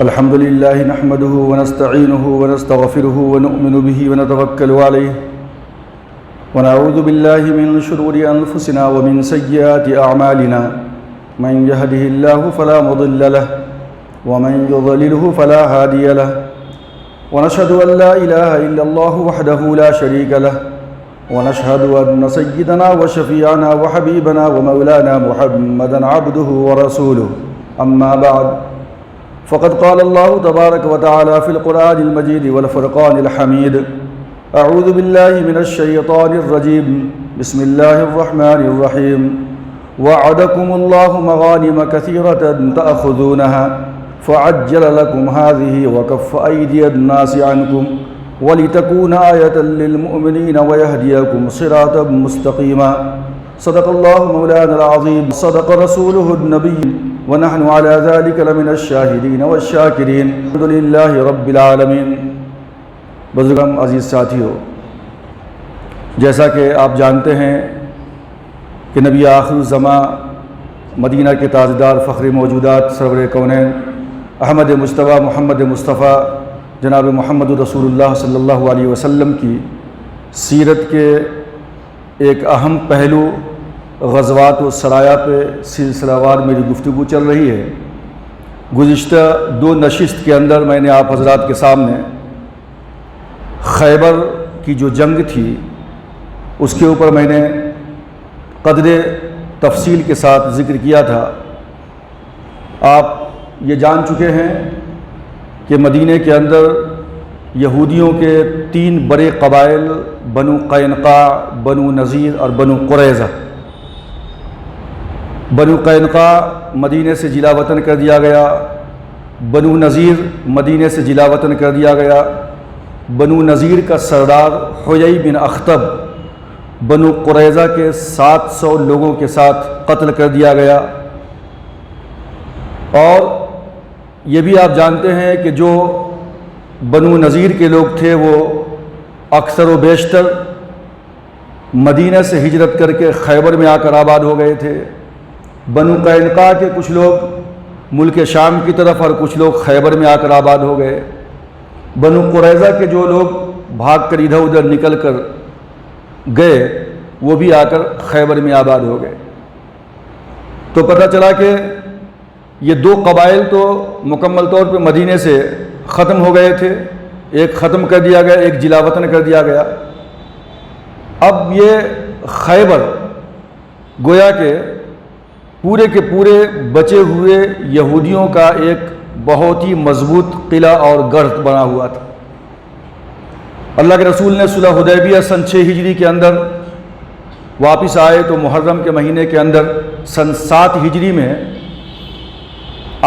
الحمد لله نحمده ونستعينه ونستغفره ونؤمن به ونتوكل عليه ونعوذ بالله من شرور أنفسنا ومن سيئات أعمالنا من يهده الله فلا مضل له ومن يضلله فلا هادي له ونشهد أن لا إله إلا الله وحده لا شريك له ونشهد أن سيدنا وشفيعنا وحبيبنا ومولانا محمدا عبده ورسوله أما بعد فقد قال الله تبارك وتعالى في القرآن المجيد والفرقان الحميد أعوذ بالله من الشيطان الرجيم بسم الله الرحمن الرحيم وعدكم الله مغانم كثيرة تأخذونها فعجل لكم هذه وكف أيدي الناس عنكم ولتكون آية للمؤمنين ويهديكم صراطا مستقيما صدق الله مولانا العظيم صدق رسوله النبي ونحن على ذلك لمن الشاهدين والشاكرين الحمد لله رب العالمین۔ بزرگم عزیز ساتھیو، جیسا کہ آپ جانتے ہیں کہ نبی آخر الزماں مدینہ کے تاجدار فخر موجودات سرور کونین احمد مجتبیٰ محمد مصطفیٰ جناب محمد رسول اللہ صلی اللہ علیہ وسلم کی سیرت کے ایک اہم پہلو غزوات و سرایا پہ سلسلہ وار میری گفتگو چل رہی ہے۔ گزشتہ 2 نشست کے اندر میں نے آپ حضرات کے سامنے خیبر کی جو جنگ تھی اس کے اوپر میں نے قدر تفصیل کے ساتھ ذکر کیا تھا۔ آپ یہ جان چکے ہیں کہ مدینہ کے اندر یہودیوں کے 3 بڑے قبائل بنو قینقاع، بنو نذیر اور بنو قریظہ۔ بنو قینقاع مدینہ سے جلا وطن کر دیا گیا، بنو نذیر مدینہ سے جلا وطن کر دیا گیا۔ بنو نذیر کا سردار حیی بن اخطب بنو قریظہ کے 700 لوگوں کے ساتھ قتل کر دیا گیا۔ اور یہ بھی آپ جانتے ہیں کہ جو بنو نذیر کے لوگ تھے وہ اکثر و بیشتر مدینہ سے ہجرت کر کے خیبر میں آ کر آباد ہو گئے تھے۔ بنو قینقاع کے کچھ لوگ ملک شام کی طرف اور کچھ لوگ خیبر میں آ کر آباد ہو گئے۔ بنو قریظہ کے جو لوگ بھاگ کر ادھر ادھر نکل کر گئے وہ بھی آ کر خیبر میں آباد ہو گئے۔ تو پتہ چلا کہ یہ 2 قبائل تو مکمل طور پہ مدینہ سے ختم ہو گئے تھے، ایک ختم کر دیا گیا، ایک جلا وطن کر دیا گیا۔ اب یہ خیبر گویا کہ پورے کے پورے بچے ہوئے یہودیوں کا ایک بہت ہی مضبوط قلعہ اور گڑھ بنا ہوا تھا۔ اللہ کے رسول نے صلح حدیبیہ سن 6 ہجری کے اندر واپس آئے تو محرم کے مہینے کے اندر سن 7 ہجری میں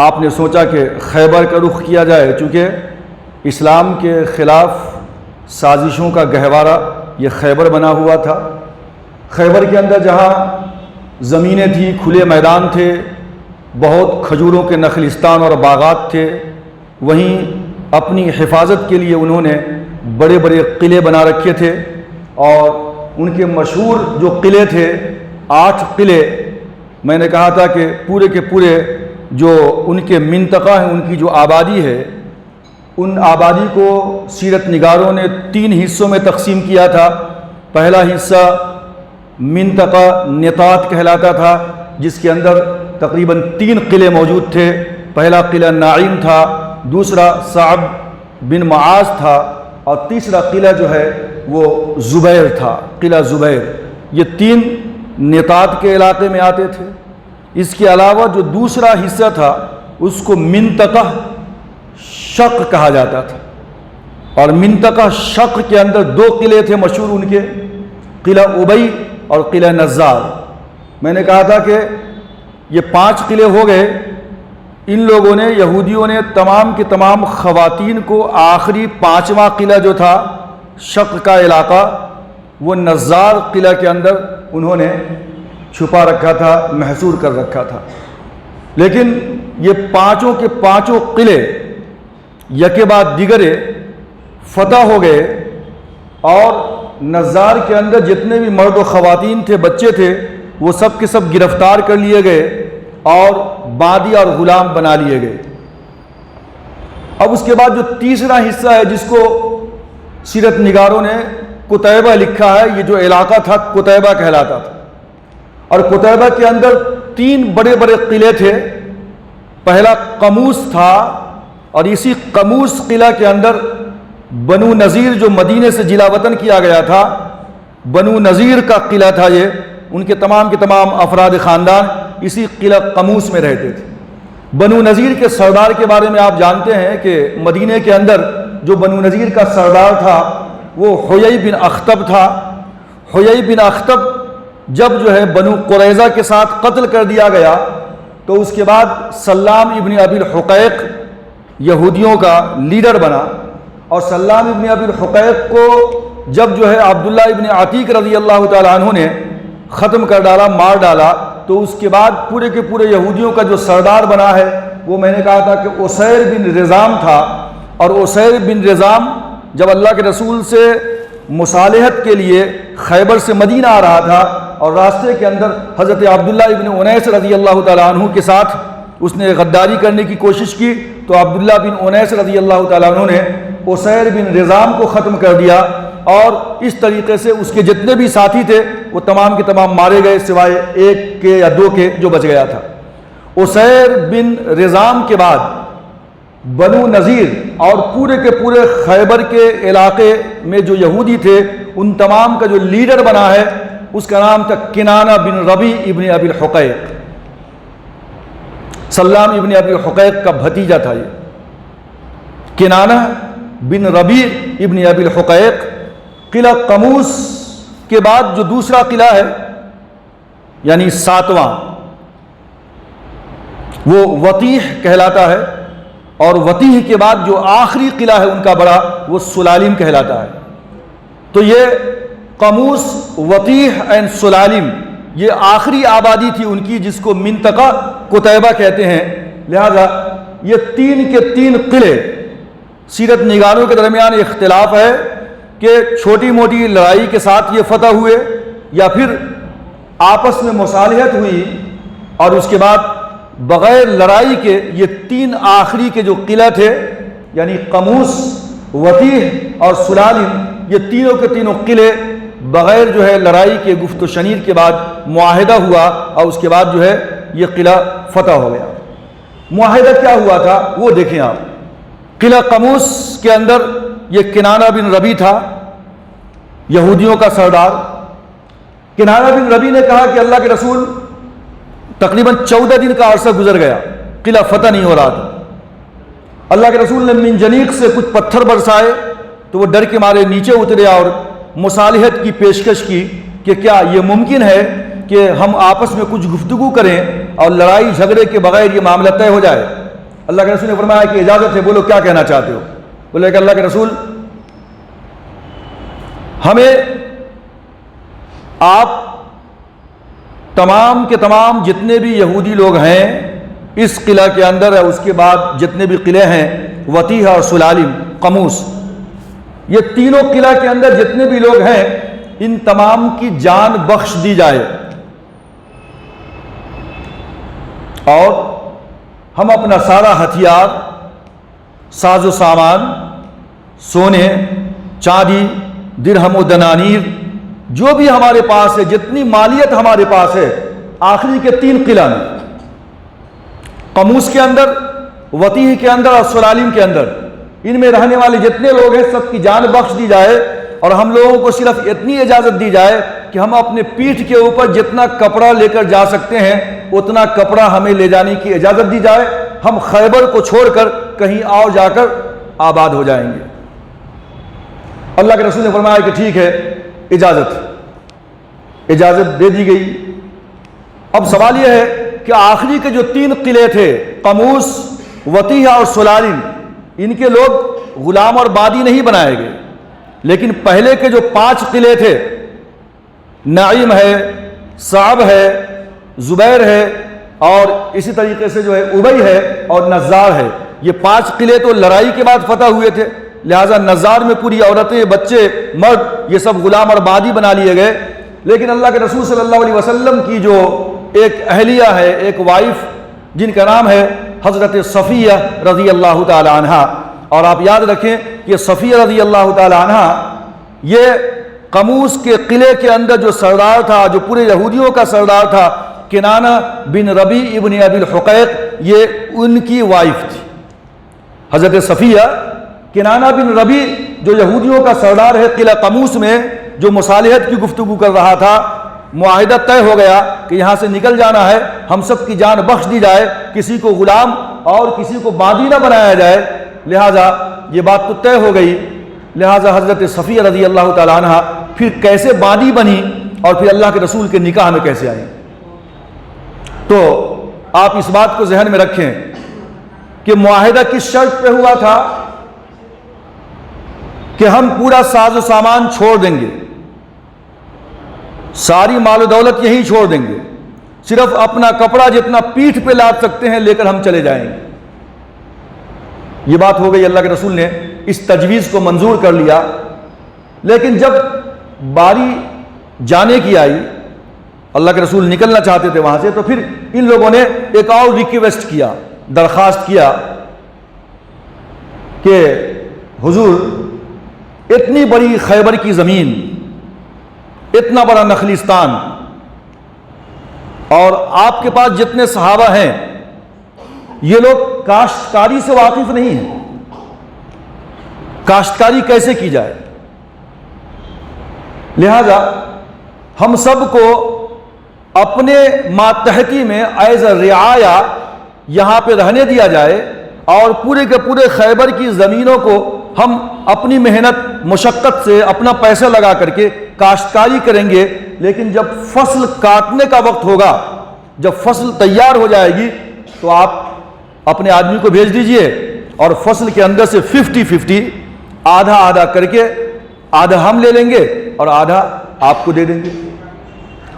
آپ نے سوچا کہ خیبر کا رخ کیا جائے، چونکہ اسلام کے خلاف سازشوں کا گہوارہ یہ خیبر بنا ہوا تھا۔ خیبر کے اندر جہاں زمینیں تھیں، کھلے میدان تھے، بہت کھجوروں کے نخلستان اور باغات تھے، وہیں اپنی حفاظت کے لیے انہوں نے بڑے بڑے قلعے بنا رکھے تھے۔ اور ان کے مشہور جو قلعے تھے 8 قلعے، میں نے کہا تھا کہ پورے کے پورے جو ان کے منطقہ ہیں، ان کی جو آبادی ہے، ان آبادی کو سیرت نگاروں نے 3 حصوں میں تقسیم کیا تھا۔ پہلا حصہ منطقہ نطات کہلاتا تھا، جس کے اندر تقریباً 3 قلعے موجود تھے۔ پہلا قلعہ نعیم تھا، دوسرا صعب بن معاذ تھا، اور تیسرا قلعہ جو ہے وہ زبیر تھا، قلعہ زبیر۔ یہ 3 نطات کے علاقے میں آتے تھے۔ اس کے علاوہ جو دوسرا حصہ تھا اس کو منطقہ شق کہا جاتا تھا، اور منطقہ شق کے اندر 2 قلعے تھے مشہور ان کے، قلعہ ابی اور قلعہ نزار۔ میں نے کہا تھا کہ یہ 5 قلعے ہو گئے۔ ان لوگوں نے، یہودیوں نے، تمام کی تمام خواتین کو آخری 5واں قلعہ جو تھا شق کا علاقہ، وہ نزار قلعہ کے اندر انہوں نے چھپا رکھا تھا، محصور کر رکھا تھا۔ لیکن یہ 5 کے 5 قلعے یکے بعد دیگرے فتح ہو گئے، اور نزار کے اندر جتنے بھی مرد و خواتین تھے، بچے تھے، وہ سب کے سب گرفتار کر لیے گئے اور بادی اور غلام بنا لیے گئے۔ اب اس کے بعد جو تیسرا حصہ ہے جس کو سیرت نگاروں نے قتیبہ لکھا ہے، یہ جو علاقہ تھا قتیبہ کہلاتا تھا، اور قتیبہ کے اندر 3 بڑے بڑے قلعے تھے۔ پہلا قموس تھا، اور اسی قموس قلعہ کے اندر بنو نذیر جو مدینے سے جلا وطن کیا گیا تھا، بنو نذیر کا قلعہ تھا یہ، ان کے تمام افراد خاندان اسی قلعہ قموس میں رہتے تھے۔ بنو نذیر کے سردار کے بارے میں آپ جانتے ہیں کہ مدینے کے اندر جو بنو نذیر کا سردار تھا وہ حیی بن اخطب تھا۔ حیی بن اخطب جب جو ہے بنو قریظہ کے ساتھ قتل کر دیا گیا تو اس کے بعد سلام ابن ابی الحقیق یہودیوں کا لیڈر بنا، اور سلام ابن ابی الحقیق کو جب جو ہے عبداللہ ابن عتیق رضی اللہ تعالیٰ عنہ نے ختم کر ڈالا، مار ڈالا، تو اس کے بعد پورے کے پورے یہودیوں کا جو سردار بنا ہے وہ میں نے کہا تھا کہ اسیر بن رزام تھا۔ اور اسیر بن رزام جب اللہ کے رسول سے مصالحت کے لیے خیبر سے مدینہ آ رہا تھا، اور راستے کے اندر حضرت عبداللہ ابن انیس رضی اللہ تعالیٰ عنہ کے ساتھ اس نے غداری کرنے کی کوشش کی، تو عبداللہ بن انیس رضی اللہ تعالیٰ عنہ نے اسیر بن رزام کو ختم کر دیا، اور اس طریقے سے اس کے جتنے بھی ساتھی تھے وہ تمام کے تمام مارے گئے، سوائے 1 کے یا 2 کے جو بچ گیا تھا۔ اسیر بن رزام کے بعد بنو نذیر اور پورے کے پورے خیبر کے علاقے میں جو یہودی تھے ان تمام کا جو لیڈر بنا ہے اس کا نام تھا کنانہ بن ربیع ابن ابی الحقیق۔ سلام ابن ابی الحقیق کا بھتیجا تھا یہ کنانہ بن ربیع ابن ابی الحقیق۔ قلعہ قموس کے بعد جو دوسرا قلعہ ہے یعنی 7واں وہ وطیح کہلاتا ہے، اور وطیح کے بعد جو آخری قلعہ ہے ان کا بڑا وہ سلالم کہلاتا ہے۔ تو یہ قموس، وطیح اینڈ سلالم یہ آخری آبادی تھی ان کی، جس کو منطقہ قتیبہ کہتے ہیں۔ لہذا یہ 3 کے 3 قلعے، سیرت نگاروں کے درمیان اختلاف ہے کہ چھوٹی موٹی لڑائی کے ساتھ یہ فتح ہوئے یا پھر آپس میں مصالحت ہوئی، اور اس کے بعد بغیر لڑائی کے یہ 3 آخری کے جو قلعہ تھے یعنی قموس، وطیح اور سلالم، یہ تینوں کے تینوں قلعے بغیر جو ہے لڑائی کے گفت و شنید کے بعد معاہدہ ہوا، اور اس کے بعد جو ہے یہ قلعہ فتح ہو گیا۔ معاہدہ کیا ہوا تھا وہ دیکھیں آپ۔ قلعہ قموس کے اندر یہ کنانہ بن ربیع تھا، یہودیوں کا سردار۔ کنانہ بن ربیع نے کہا کہ اللہ کے رسول تقریباً 14 دن کا عرصہ گزر گیا، قلعہ فتح نہیں ہو رہا تھا۔ اللہ کے رسول نے منجنیق سے کچھ پتھر برسائے تو وہ ڈر کے مارے نیچے اترے اور مصالحت کی پیشکش کی کہ کیا یہ ممکن ہے کہ ہم آپس میں کچھ گفتگو کریں اور لڑائی جھگڑے کے بغیر یہ معاملہ طے ہو جائے۔ اللہ کے رسول نے فرمایا کہ اجازت ہے، بولو کیا کہنا چاہتے ہو۔ بولے کہ اللہ کے رسول ہمیں آپ تمام کے تمام جتنے بھی یہودی لوگ ہیں اس قلعہ کے اندر ہے، اس کے بعد جتنے بھی قلعے ہیں وطیح اور سلالم، قموس، یہ تینوں قلعہ کے اندر جتنے بھی لوگ ہیں ان تمام کی جان بخش دی جائے، اور ہم اپنا سارا ہتھیار، ساز و سامان، سونے چاندی، درہم و دنانیر، جو بھی ہمارے پاس ہے، جتنی مالیت ہمارے پاس ہے آخری کے 3 قلعہ میں، قموس کے اندر، وطیح کے اندر اور سلالم کے اندر، ان میں رہنے والے جتنے لوگ ہیں سب کی جان بخش دی جائے، اور ہم لوگوں کو صرف اتنی اجازت دی جائے کہ ہم اپنے پیٹھ کے اوپر جتنا کپڑا لے کر جا سکتے ہیں اتنا کپڑا ہمیں لے جانے کی اجازت دی جائے، ہم خیبر کو چھوڑ کر کہیں اور جا کر آباد ہو جائیں گے۔ اللہ کے رسول نے فرمایا کہ ٹھیک ہے، اجازت دے دی گئی۔ اب سوال یہ ہے کہ آخری کے جو 3 قلعے تھے قموس، وطیح اور سلالم، ان کے لوگ غلام اور بادی نہیں بنائے گئے، لیکن پہلے کے جو 5 قلعے تھے، نعیم ہے، صعب ہے، زبیر ہے، اور اسی طریقے سے جو ہے ابی ہے اور نزار ہے، یہ 5 قلعے تو لڑائی کے بعد فتح ہوئے تھے، لہٰذا نزار میں پوری عورتیں، بچے، مرد یہ سب غلام اور بادی بنا لیے گئے۔ لیکن اللہ کے رسول صلی اللہ علیہ وسلم کی جو ایک اہلیہ ہے، ایک وائف، جن کا نام ہے حضرت صفیہ رضی اللہ تعالی عنہا، اور آپ یاد رکھیں کہ صفیہ رضی اللہ تعالی عنہ یہ قموس کے قلعے کے اندر جو سردار تھا، جو پورے یہودیوں کا سردار تھا، کنانہ بن ربی ابن ابی الحقیق، یہ ان کی وائف تھی حضرت صفیہ۔ کنانہ بن ربی جو یہودیوں کا سردار ہے، قلعہ قموس میں جو مصالحت کی گفتگو کر رہا تھا، معاہدہ طے ہو گیا کہ یہاں سے نکل جانا ہے، ہم سب کی جان بخش دی جائے، کسی کو غلام اور کسی کو باندی نہ بنایا جائے، لہٰذا یہ بات تو طے ہو گئی۔ لہٰذا حضرت صفیہ رضی اللہ تعالیٰ عنہ پھر کیسے باندی بنی اور پھر اللہ کے رسول کے نکاح میں کیسے آئی؟ تو آپ اس بات کو ذہن میں رکھیں کہ معاہدہ کس شرط پہ ہوا تھا کہ ہم پورا ساز و سامان چھوڑ دیں گے، ساری مال و دولت یہیں چھوڑ دیں گے، صرف اپنا کپڑا جتنا پیٹھ پہ لاد سکتے ہیں لے کر ہم چلے جائیں گے۔ یہ بات ہو گئی، اللہ کے رسول نے اس تجویز کو منظور کر لیا۔ لیکن جب باری جانے کی آئی، اللہ کے رسول نکلنا چاہتے تھے وہاں سے، تو پھر ان لوگوں نے ایک اور ریکویسٹ کیا، درخواست کیا کہ حضور اتنی بڑی خیبر کی زمین، اتنا بڑا نخلستان، اور آپ کے پاس جتنے صحابہ ہیں یہ لوگ کاشتکاری سے واقف نہیں ہیں، کاشتکاری کیسے کی جائے؟ لہذا ہم سب کو اپنے ماتحتی میں ایز اے رعایا یہاں پہ رہنے دیا جائے، اور پورے کے پورے خیبر کی زمینوں کو ہم اپنی محنت مشقت سے اپنا پیسہ لگا کر کے کاشتکاری کریں گے، لیکن جب فصل کاٹنے کا وقت ہوگا، جب فصل تیار ہو جائے گی، تو آپ اپنے آدمی کو بھیج دیجئے اور فصل کے اندر سے 50-50 آدھا آدھا کر کے آدھا ہم لے لیں گے اور آدھا آپ کو دے دیں گے۔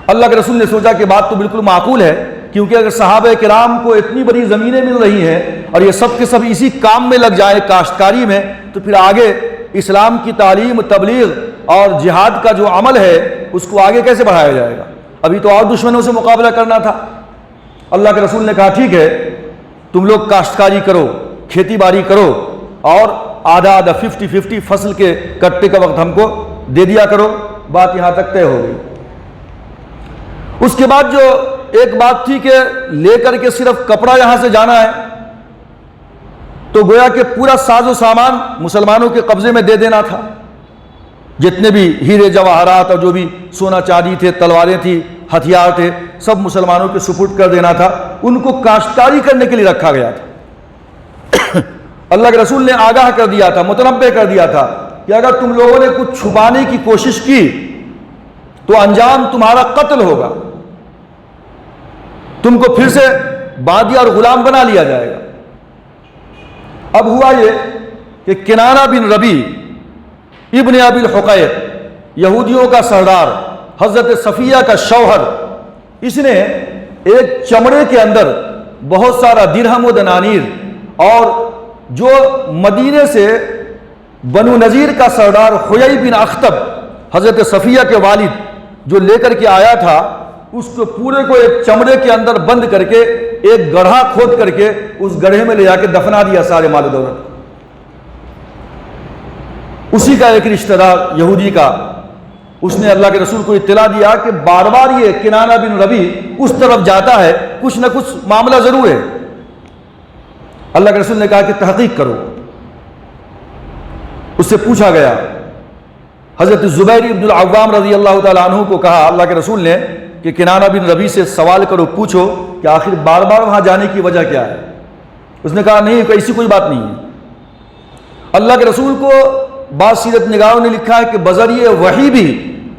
اللہ کے رسول نے سوچا کہ بات تو بالکل معقول ہے، کیونکہ اگر صحابہ کرام کو اتنی بڑی زمینیں مل رہی ہیں اور یہ سب کے سب اسی کام میں لگ جائیں کاشتکاری میں، تو پھر آگے اسلام کی تعلیم، تبلیغ اور جہاد کا جو عمل ہے اس کو آگے کیسے بڑھایا جائے گا؟ ابھی تو اور دشمنوں سے مقابلہ کرنا تھا۔ اللہ کے رسول نے کہا ٹھیک ہے، تم لوگ کاشتکاری کرو، کھیتی باڑی کرو، اور آدھا آدھا 50-50 فصل کے کٹنے کا وقت ہم کو دے دیا کرو۔ بات یہاں تک طے ہو گئی۔ اس کے بعد جو ایک بات تھی کہ لے کر کے صرف کپڑا یہاں سے جانا ہے، تو گویا کہ پورا ساز و سامان مسلمانوں کے قبضے میں دے دینا تھا، جتنے بھی ہیرے جواہرات اور جو بھی سونا چاندی تھے، تلواریں تھی، ہتھیار تھے، سب مسلمانوں کے سپرد کر دینا تھا۔ ان کو کاشتکاری کرنے کے لیے رکھا گیا تھا۔ اللہ کے رسول نے آگاہ کر دیا تھا، متنبہ کر دیا تھا کہ اگر تم لوگوں نے کچھ چھپانے کی کوشش کی تو انجام تمہارا قتل ہوگا، تم کو پھر سے باندی اور غلام بنا لیا جائے گا۔ اب ہوا یہ کہ کنانہ بن ربی ابن ابی الحقیق، یہودیوں کا سردار، حضرت صفیہ کا شوہر، اس نے ایک چمڑے کے اندر بہت سارا درہم و دنانیر، اور جو مدینے سے بنو نذیر کا سردار حیی بن اخطب، حضرت صفیہ کے والد، جو لے کر کے آیا تھا، اس کو پورے کو ایک چمڑے کے اندر بند کر کے ایک گڑھا کھود کر کے اس گڑھے میں لے جا کے دفنا دیا سارے مال و دولت۔ اسی کا ایک رشتہ دار یہودی کا، اس نے اللہ کے رسول کو اطلاع دیا کہ بار بار یہ کنانہ بن ربی اس طرف جاتا ہے، کچھ نہ کچھ معاملہ ضرور ہے۔ اللہ کے رسول نے کہا کہ تحقیق کرو۔ اس سے پوچھا گیا، حضرت زبیر ابن العوام رضی اللہ تعالیٰ عنہ کو کہا اللہ کے رسول نے کہ کنانہ بن ربی سے سوال کرو، پوچھو کہ آخر بار بار وہاں جانے کی وجہ کیا ہے۔ اس نے کہا نہیں، ایسی کوئی بات نہیں ہے۔ اللہ کے رسول کو بعض سیرت نگاروں نے لکھا ہے کہ بذریعہ وحی بھی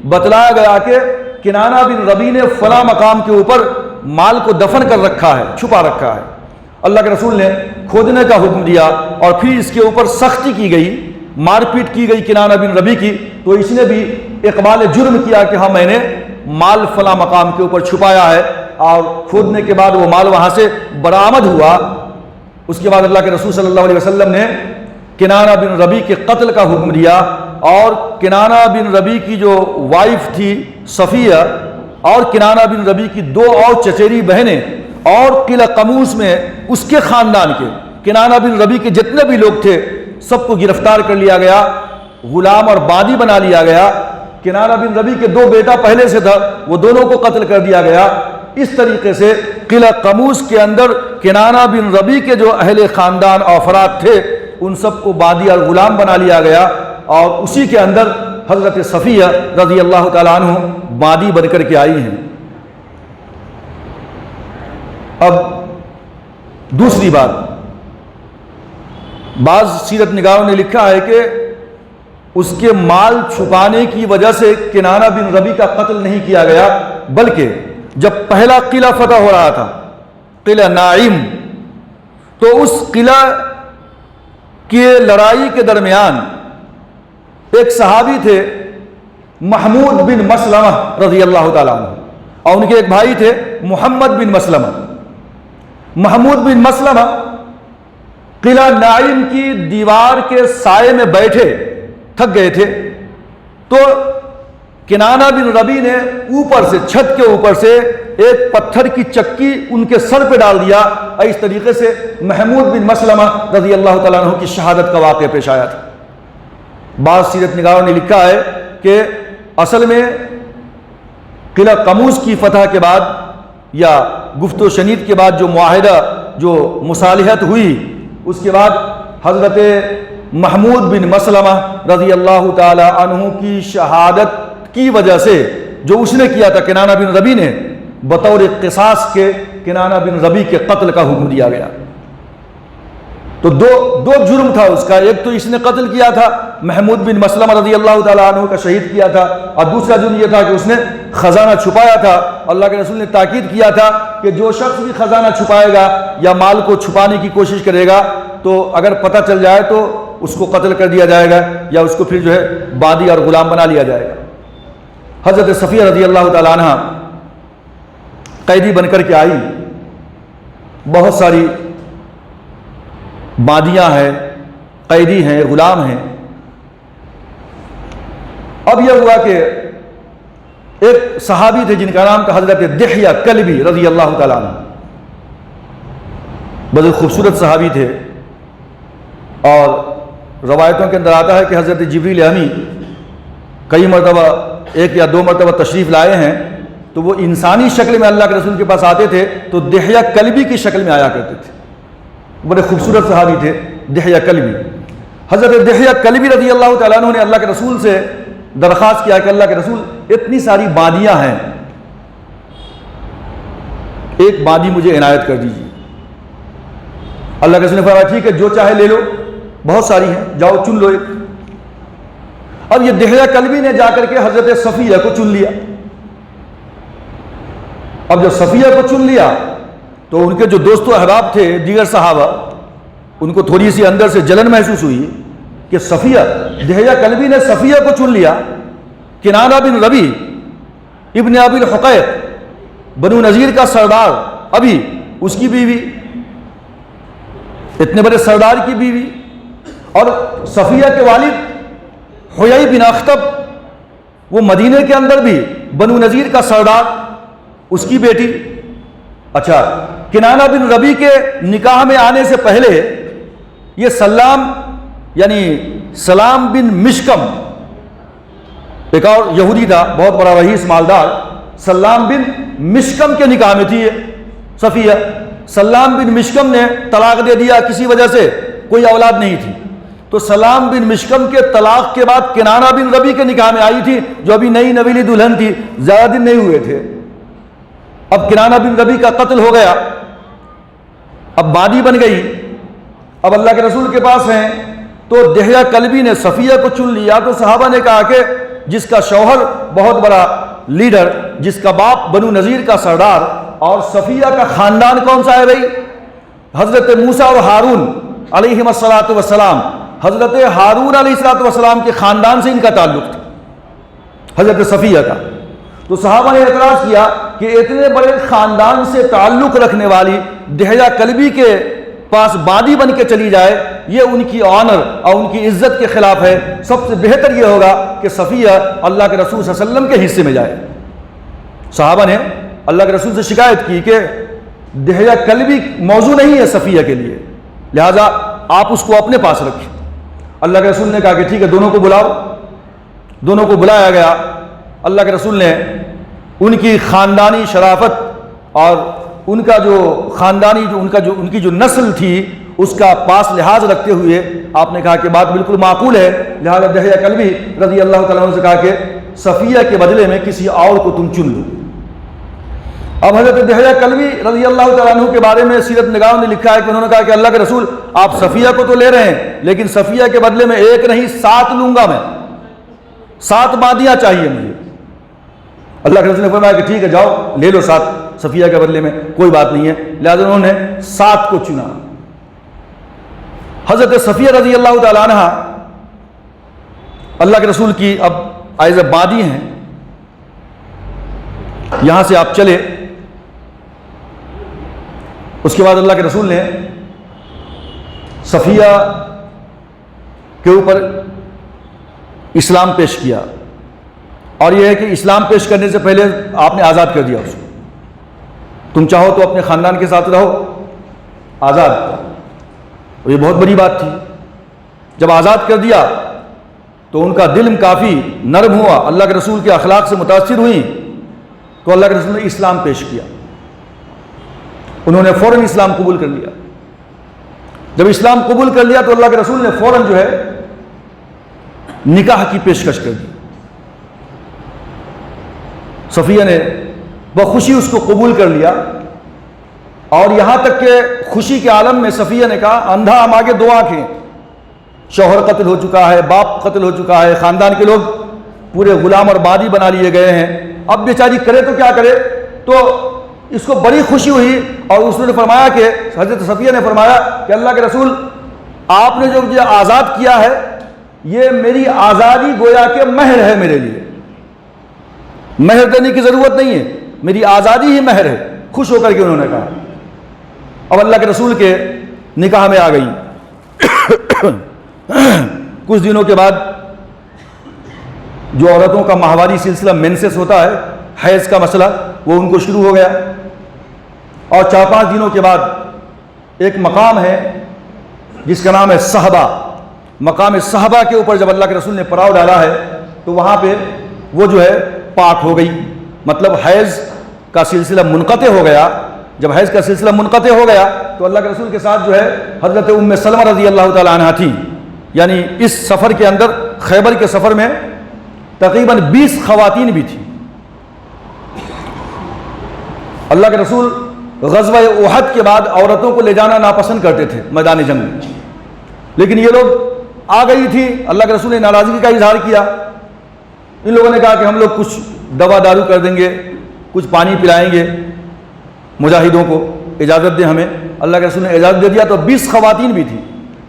بتلایا گیا کہ کنانہ بن ربی نے فلاں مقام کے اوپر مال کو دفن کر رکھا ہے، چھپا رکھا ہے۔ اللہ کے رسول نے کھودنے کا حکم دیا، اور پھر اس کے اوپر سختی کی گئی، مار پیٹ کی گئی کنانہ بن ربی کی، تو اس نے بھی اقبال جرم کیا کہ ہاں میں نے مال فلاں مقام کے اوپر چھپایا ہے، اور کھودنے کے بعد وہ مال وہاں سے برآمد ہوا۔ اس کے بعد اللہ کے رسول صلی اللہ علیہ وسلم نے کنانہ بن ربی کے قتل کا حکم دیا، اور کنانہ بن ربی کی جو وائف تھی صفیہ، اور کنانہ بن ربی کی دو اور چچیری بہنیں، اور قلعہ قموس میں اس کے خاندان کے کنانہ بن ربی کے جتنے بھی لوگ تھے سب کو گرفتار کر لیا گیا، غلام اور بادی بنا لیا گیا۔ کنانہ بن ربیع کے 2 بیٹا پہلے سے تھا، وہ دونوں کو قتل کر دیا گیا۔ اس طریقے سے قلعہ قموس کے اندر کنانہ بن ربیع کے جو اہل خاندان اور افراد تھے ان سب کو بادی اور غلام بنا لیا گیا، اور اسی کے اندر حضرت صفیہ رضی اللہ تعالیٰ عنہ بادی بن کر کے آئی ہیں۔ اب دوسری بات، بعض سیرت نگاروں نے لکھا ہے کہ اس کے مال چھپانے کی وجہ سے کنانہ بن ربیع کا قتل نہیں کیا گیا، بلکہ جب پہلا قلعہ فتح ہو رہا تھا، قلعہ نعیم، تو اس قلعہ کی لڑائی کے درمیان ایک صحابی تھے محمود بن مسلمہ رضی اللہ تعالیٰ عنہ، اور ان کے ایک بھائی تھے محمد بن مسلمہ۔ محمود بن مسلمہ قلعہ نعیم کی دیوار کے سائے میں بیٹھے تھک گئے تھے، تو کنانہ بن ربیع نے اوپر سے، چھت کے اوپر سے ایک پتھر کی چکی ان کے سر پہ ڈال دیا، اور اس طریقے سے محمود بن مسلمہ رضی اللہ تعالیٰ عنہ کی شہادت کا واقعہ پیش آیا تھا۔ بعض سیرت نگاروں نے لکھا ہے کہ اصل میں قلعہ قموس کی فتح کے بعد یا گفت و شنید کے بعد جو معاہدہ، جو مصالحت ہوئی، اس کے بعد حضرت محمود بن مسلمہ رضی اللہ تعالی عنہ کی شہادت کی وجہ سے جو اس نے کیا تھا کنانہ بن ربیع نے، بطور قصاص کے کنانہ بن ربیع کے قتل کا حکم دیا گیا۔ تو دو جرم تھا اس کا، ایک تو اس نے قتل کیا تھا، محمود بن مسلمہ رضی اللہ تعالیٰ عنہ کا شہید کیا تھا، اور دوسرا جرم یہ تھا کہ اس نے خزانہ چھپایا تھا۔ اللہ کے رسول نے تاکید کیا تھا کہ جو شخص بھی خزانہ چھپائے گا یا مال کو چھپانے کی کوشش کرے گا تو اگر پتہ چل جائے تو اس کو قتل کر دیا جائے گا، یا اس کو پھر جو ہے بادی اور غلام بنا لیا جائے گا۔ حضرت صفیہ رضی اللہ تعالیٰ عنہ قیدی بن کر کے آئی، بہت ساری بادیاں ہیں، قیدی ہیں، غلام ہیں۔ اب یہ ہوا کہ ایک صحابی تھے جن کا نام تھا حضرت دحیہ کلبی رضی اللہ تعالیٰ عنہ، بہت خوبصورت صحابی تھے، اور روایتوں کے اندر آتا ہے کہ حضرت جبریل امی کئی مرتبہ، 1 یا 2 مرتبہ تشریف لائے ہیں، تو وہ انسانی شکل میں اللہ کے رسول کے پاس آتے تھے تو دحیہ کلبی کی شکل میں آیا کرتے تھے۔ بڑے خوبصورت صحابی تھے دحیہ کلبی۔ حضرت دحیہ کلبی رضی اللہ تعالیٰ عنہ نے اللہ کے رسول سے درخواست کیا کہ اللہ کے رسول اتنی ساری بادیاں ہیں، ایک بادی مجھے عنایت کر دیجیے۔ اللہ کے رسول نے فرمایا ٹھیک ہے، جو چاہے لے لو، بہت ساری ہیں، جاؤ چن لو ایک۔ اب یہ دحیہ کلبی نے جا کر کے حضرت صفیہ کو چن لیا۔ اب جب صفیہ کو چن لیا تو ان کے جو دوست و احباب تھے دیگر صحابہ، ان کو تھوڑی سی اندر سے جلن محسوس ہوئی کہ صفیہ، دحیہ کلبی نے صفیہ کو چن لیا، کنانہ بن ربیع ابن ابی الحقیق بنو نذیر کا سردار، ابھی اس کی بیوی، اتنے بڑے سردار کی بیوی، اور صفیہ کے والد حیی بن اخطب، وہ مدینے کے اندر بھی بنو نذیر کا سردار، اس کی بیٹی۔ اچھا، کنانہ بن ربیع کے نکاح میں آنے سے پہلے یہ سلام یعنی سلام بن مشکم، ایک اور یہودی تھا بہت بڑا رئیس مالدار، سلام بن مشکم کے نکاح میں تھی یہ صفیہ۔ سلام بن مشکم نے طلاق دے دیا، کسی وجہ سے کوئی اولاد نہیں تھی، تو سلام بن مشکم کے طلاق کے بعد کنانہ بن ربیع کے نکاح میں آئی تھی، جو ابھی نئی نویلی دلہن تھی، زیادہ دن نہیں ہوئے تھے۔ اب کنانہ بن ربیع کا قتل ہو گیا، اب بادی بن گئی، اب اللہ کے رسول کے پاس ہیں، تو دحیہ کلبی نے صفیہ کو چن لیا۔ تو صحابہ نے کہا کہ جس کا شوہر بہت بڑا لیڈر، جس کا باپ بنو نذیر کا سردار، اور صفیہ کا خاندان کون سا ہے بھائی؟ حضرت موسیٰ اور ہارون علیہم الصلاۃ والسلام، حضرت ہارون علیہ الصلاۃ والسلام کے خاندان سے ان کا تعلق تھا، حضرت صفیہ کا۔ تو صحابہ نے اعتراض کیا کہ اتنے بڑے خاندان سے تعلق رکھنے والی دحیہ کلبی کے پاس بادی بن کے چلی جائے، یہ ان کی آنر اور ان کی عزت کے خلاف ہے، سب سے بہتر یہ ہوگا کہ صفیہ اللہ کے رسول صلی اللہ علیہ وسلم کے حصے میں جائے۔ صحابہ نے اللہ کے رسول سے شکایت کی کہ دحیہ کلبی موضوع نہیں ہے صفیہ کے لیے، لہذا آپ اس کو اپنے پاس رکھیں۔ اللہ کے رسول نے کہا کہ ٹھیک ہے دونوں کو بلاؤ. دونوں کو بلایا گیا. اللہ کے رسول نے ان کی خاندانی شرافت اور ان کا جو خاندانی ان کی جو نسل تھی اس کا پاس لحاظ رکھتے ہوئے آپ نے کہا کہ بات بالکل معقول ہے. لہٰذا دحیہ کلبی رضی اللہ تعالیٰ عنہ سے کہا کہ صفیہ کے بدلے میں کسی اور کو تم چن لو. اب حضرت دحیہ کلبی رضی اللہ تعالیٰ عنہ کے بارے میں سیرت نگاروں نے لکھا ہے کہ انہوں نے کہا کہ اللہ کے رسول آپ صفیہ کو تو لے رہے ہیں لیکن صفیہ کے بدلے میں ایک نہیں 7 لوں گا میں. 7 مادیاں چاہیے مجھے. اللہ کے رسول نے فرمایا کہ ٹھیک ہے جاؤ لے لو 7 صفیہ کے بدلے میں کوئی بات نہیں ہے. لہٰذا انہوں نے 7 کو چنا. حضرت صفیہ رضی اللہ تعالیٰ عنہ اللہ کے رسول کی اب ایز اے بادی ہیں. یہاں سے آپ چلے. اس کے بعد اللہ کے رسول نے صفیہ کے اوپر اسلام پیش کیا. اور یہ ہے کہ اسلام پیش کرنے سے پہلے آپ نے آزاد کر دیا اس کو. تم چاہو تو اپنے خاندان کے ساتھ رہو آزاد. اور یہ بہت بڑی بات تھی. جب آزاد کر دیا تو ان کا دل کافی نرم ہوا, اللہ کے رسول کے اخلاق سے متاثر ہوئی تو اللہ کے رسول نے اسلام پیش کیا. انہوں نے فوراً اسلام قبول کر لیا. جب اسلام قبول کر لیا تو اللہ کے رسول نے فوراً جو ہے نکاح کی پیشکش کر دی. صفیہ نے بخوشی اس کو قبول کر لیا. اور یہاں تک کہ خوشی کے عالم میں صفیہ نے کہا اندھا ہم آگے 2 آنکھیں, شوہر قتل ہو چکا ہے, باپ قتل ہو چکا ہے, خاندان کے لوگ پورے غلام اور بادی بنا لیے گئے ہیں, اب بیچاری کرے تو کیا کرے. تو اس کو بڑی خوشی ہوئی اور اس نے فرمایا کہ حضرت صفیہ نے فرمایا کہ اللہ کے رسول آپ نے جو مجھے آزاد کیا ہے یہ میری آزادی گویا کہ مہر ہے میرے لیے. مہر دینے کی ضرورت نہیں ہے, میری آزادی ہی مہر ہے. خوش ہو کر کے انہوں نے کہا. اب اللہ کے رسول کے نکاح میں آ گئی. کچھ دنوں کے بعد جو عورتوں کا ماہواری سلسلہ مینسس ہوتا ہے, حیض کا مسئلہ, وہ ان کو شروع ہو گیا. اور 4-5 دنوں کے بعد ایک مقام ہے جس کا نام ہے صحبہ. مقام صحبہ کے اوپر جب اللہ کے رسول نے پڑاؤ ڈالا ہے تو وہاں پہ وہ جو ہے پاک ہو گئی. مطلب حیض کا سلسلہ منقطع ہو گیا. جب حیض کا سلسلہ منقطع ہو گیا تو اللہ کے رسول کے ساتھ جو ہے حضرت ام سلمہ رضی اللہ تعالی عنہ تھی. یعنی اس سفر کے اندر, خیبر کے سفر میں تقریباً 20 خواتین بھی تھیں. اللہ کے رسول غزوہ احد کے بعد عورتوں کو لے جانا ناپسند کرتے تھے میدان جنگ میں, لیکن یہ لوگ آ گئی تھی. اللہ کے رسول نے ناراضگی کا اظہار کیا. ان لوگوں نے کہا کہ ہم لوگ کچھ دوا دارو کر دیں گے, کچھ پانی پلائیں گے مجاہدوں کو, اجازت دیں ہمیں. اللہ کے رسول نے اجازت دے دیا. تو 20 خواتین بھی تھیں.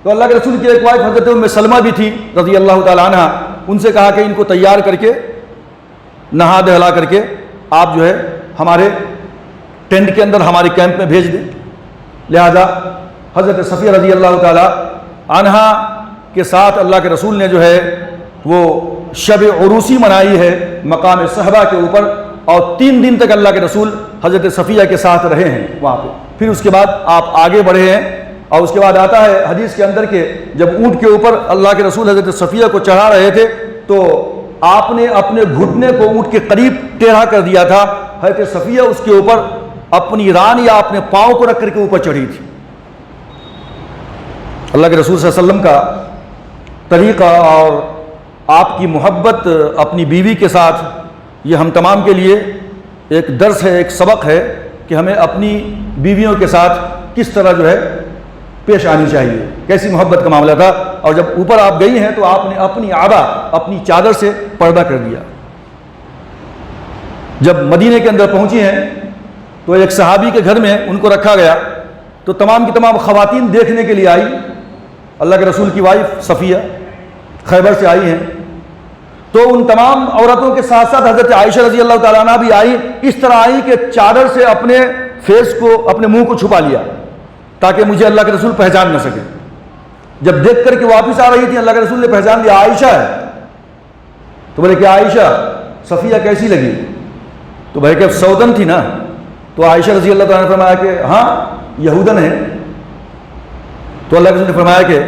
تو اللہ کے رسول کی ایک وائف حضرت ام سلمہ بھی تھی رضی اللہ تعالیٰ عنہ. ان سے کہا کہ ان کو تیار کر کے نہا دہلا کر کے آپ جو ہے ہمارے ٹینٹ کے اندر ہمارے کیمپ میں بھیج دیں. لہذا حضرت صفیہ رضی اللہ تعالیٰ عنہ کے ساتھ اللہ کے رسول نے جو ہے وہ شب عروسی منائی ہے مقام صحبہ کے اوپر. اور 3 دن تک اللہ کے رسول حضرت صفیہ کے ساتھ رہے ہیں وہاں پہ. پھر اس کے بعد آپ آگے بڑھے ہیں. اور اس کے بعد آتا ہے حدیث کے اندر کہ جب اونٹ کے اوپر اللہ کے رسول حضرت صفیہ کو چڑھا رہے تھے تو آپ نے اپنے گھٹنے کو اونٹ کے قریب ٹیڑھا کر دیا تھا. حضرت صفیہ اس کے اوپر اپنی ران یا اپنے پاؤں کو رکھ کر کے اوپر چڑھی تھی. اللہ کے رسول صلی اللہ علیہ وسلم کا طریقہ اور آپ کی محبت اپنی بیوی کے ساتھ, یہ ہم تمام کے لیے ایک درس ہے, ایک سبق ہے کہ ہمیں اپنی بیویوں کے ساتھ کس طرح جو ہے پیش آنی چاہیے. کیسی محبت کا معاملہ تھا. اور جب اوپر آپ گئی ہیں تو آپ نے اپنی آبا, اپنی چادر سے پردہ کر دیا. جب مدینے کے اندر پہنچی ہیں تو ایک صحابی کے گھر میں ان کو رکھا گیا. تو تمام کی تمام خواتین دیکھنے کے لیے آئی. اللہ کے رسول کی وائف صفیہ خیبر سے آئی ہیں. تو ان تمام عورتوں کے ساتھ ساتھ حضرت عائشہ رضی اللہ تعالیٰ عنہ بھی آئی. اس طرح آئی کہ چادر سے اپنے فیس کو, اپنے منہ کو چھپا لیا تاکہ مجھے اللہ کے رسول پہچان نہ سکے. جب دیکھ کر کے واپس آ رہی تھی اللہ کے رسول نے پہچان لیا عائشہ ہے. تو بولے کہ عائشہ صفیہ کیسی لگی؟ تو بھائی کہ سودن تھی نا. تو عائشہ رضی اللہ تعالیٰ نے فرمایا کہ ہاں یہودن ہے. تو اللہ کے رسول نے فرمایا کہ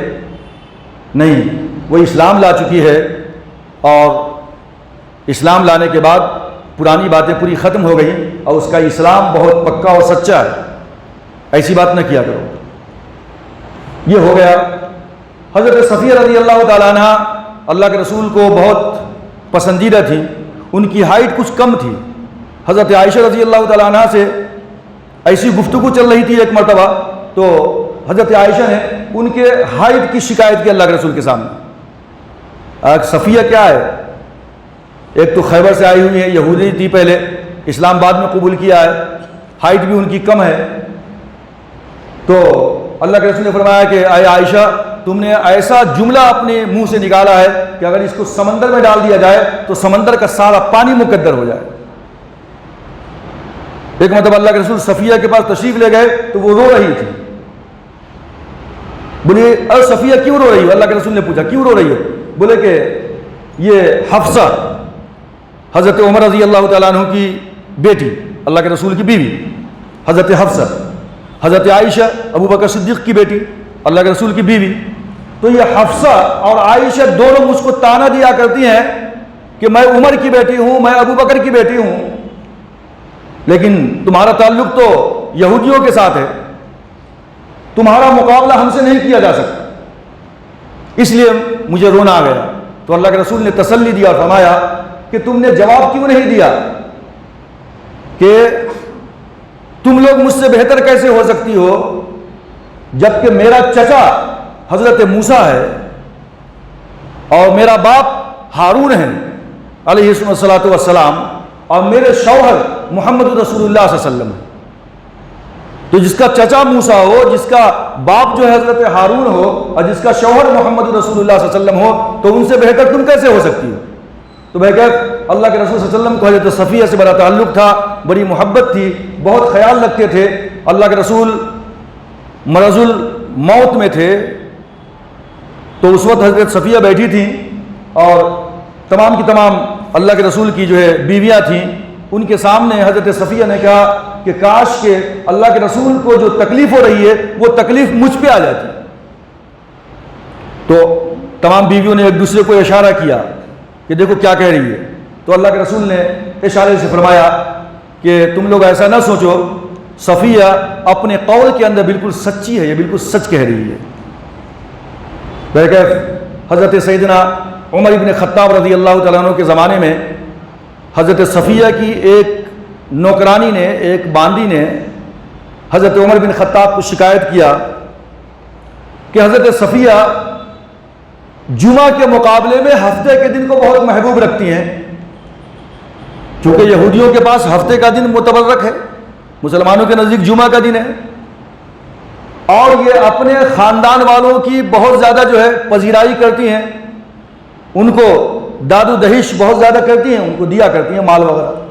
نہیں, وہ اسلام لا چکی ہے اور اسلام لانے کے بعد پرانی باتیں پوری ختم ہو گئی اور اس کا اسلام بہت پکا اور سچا ہے، ایسی بات نہ کیا کرو۔ یہ ہو گیا۔ حضرت صفیہ رضی اللہ تعالیٰ عنہ اللہ کے رسول کو بہت پسندیدہ تھی، ان کی ہائٹ کچھ کم تھی۔ حضرت عائشہ رضی اللہ تعالیٰ عنہ سے ایسی گفتگو چل رہی تھی ایک مرتبہ، تو حضرت عائشہ نے ان کے ہائٹ کی شکایت کی اللہ کے رسول کے سامنے۔ صفیہ کیا ہے؟ ایک تو خیبر سے آئی ہوئی ہے، یہودی تھی پہلے، اسلام بعد میں قبول کیا ہے، ہائٹ بھی ان کی کم ہے۔ تو اللہ کے رسول نے فرمایا کہ اے عائشہ، تم نے ایسا جملہ اپنے منہ سے نکالا ہے کہ اگر اس کو سمندر میں ڈال دیا جائے تو سمندر کا سارا پانی مقدر ہو جائے۔ ایک مرتبہ اللہ کے رسول صفیہ کے پاس تشریف لے گئے تو وہ رو رہی تھی۔ بولے اے صفیہ کیوں رو رہی ہو؟ اللہ کے رسول نے پوچھا کیوں رو رہی ہو؟ بولے کہ یہ حفصہ حضرت عمر رضی اللہ تعالیٰ عنہ کی بیٹی، اللہ کے رسول کی بیوی حضرت حفصہ، حضرت عائشہ ابو بکر صدیق کی بیٹی، اللہ کے رسول کی بیوی، تو یہ حفصہ اور عائشہ دونوں مجھ کو تانا دیا کرتی ہیں کہ میں عمر کی بیٹی ہوں، میں ابو بکر کی بیٹی ہوں، لیکن تمہارا تعلق تو یہودیوں کے ساتھ ہے، تمہارا مقابلہ ہم سے نہیں کیا جا سکتا، اس لیے مجھے رونا آ گیا۔ تو اللہ کے رسول نے تسلی دیا اور فرمایا کہ تم نے جواب کیوں نہیں دیا کہ تم لوگ مجھ سے بہتر کیسے ہو سکتی ہو جبکہ میرا چچا حضرت موسیٰ ہے اور میرا باپ ہارون ہے علیہ الصلوۃ والسلام، اور میرے شوہر محمد رسول اللہ صلی اللہ علیہ وسلم ہے۔ تو جس کا چچا موسیٰ ہو، جس کا باپ جو ہے حضرت ہارون ہو، اور جس کا شوہر محمد رسول اللہ صلی اللہ علیہ وسلم ہو، تو ان سے بہتر تم کیسے ہو سکتی ہو؟ تو بہرکیف اللہ کے رسول صلی اللہ علیہ وسلم کو حضرت صفیہ سے بڑا تعلق تھا، بڑی محبت تھی، بہت خیال رکھتے تھے۔ اللہ کے رسول مرض الموت میں تھے تو اس وقت حضرت صفیہ بیٹھی تھیں اور تمام کی تمام اللہ کے رسول کی جو ہے بیویاں تھیں، ان کے سامنے حضرت صفیہ نے کہا کہ کاش کہ اللہ کے رسول کو جو تکلیف ہو رہی ہے وہ تکلیف مجھ پہ آ جاتی۔ تو تمام بیویوں نے ایک دوسرے کو اشارہ کیا کہ دیکھو کیا کہہ رہی ہے۔ تو اللہ کے رسول نے اشارے سے فرمایا کہ تم لوگ ایسا نہ سوچو، صفیہ اپنے قول کے اندر بالکل سچی ہے، یہ بالکل سچ کہہ رہی ہے۔ بہرکیف حضرت سیدنا عمر بن خطاب رضی اللہ تعالیٰ عنہ کے زمانے میں حضرت صفیہ کی ایک نوکرانی نے، ایک باندی نے حضرت عمر بن خطاب کو شکایت کیا کہ حضرت صفیہ جمعہ کے مقابلے میں ہفتے کے دن کو بہت محبوب رکھتی ہیں، چونکہ یہودیوں کے پاس ہفتے کا دن متبرک ہے، مسلمانوں کے نزدیک جمعہ کا دن ہے، اور یہ اپنے خاندان والوں کی بہت زیادہ جو ہے پذیرائی کرتی ہیں، ان کو داد و دہش بہت زیادہ کرتی ہیں، ان کو دیا کرتی ہیں مال وغیرہ۔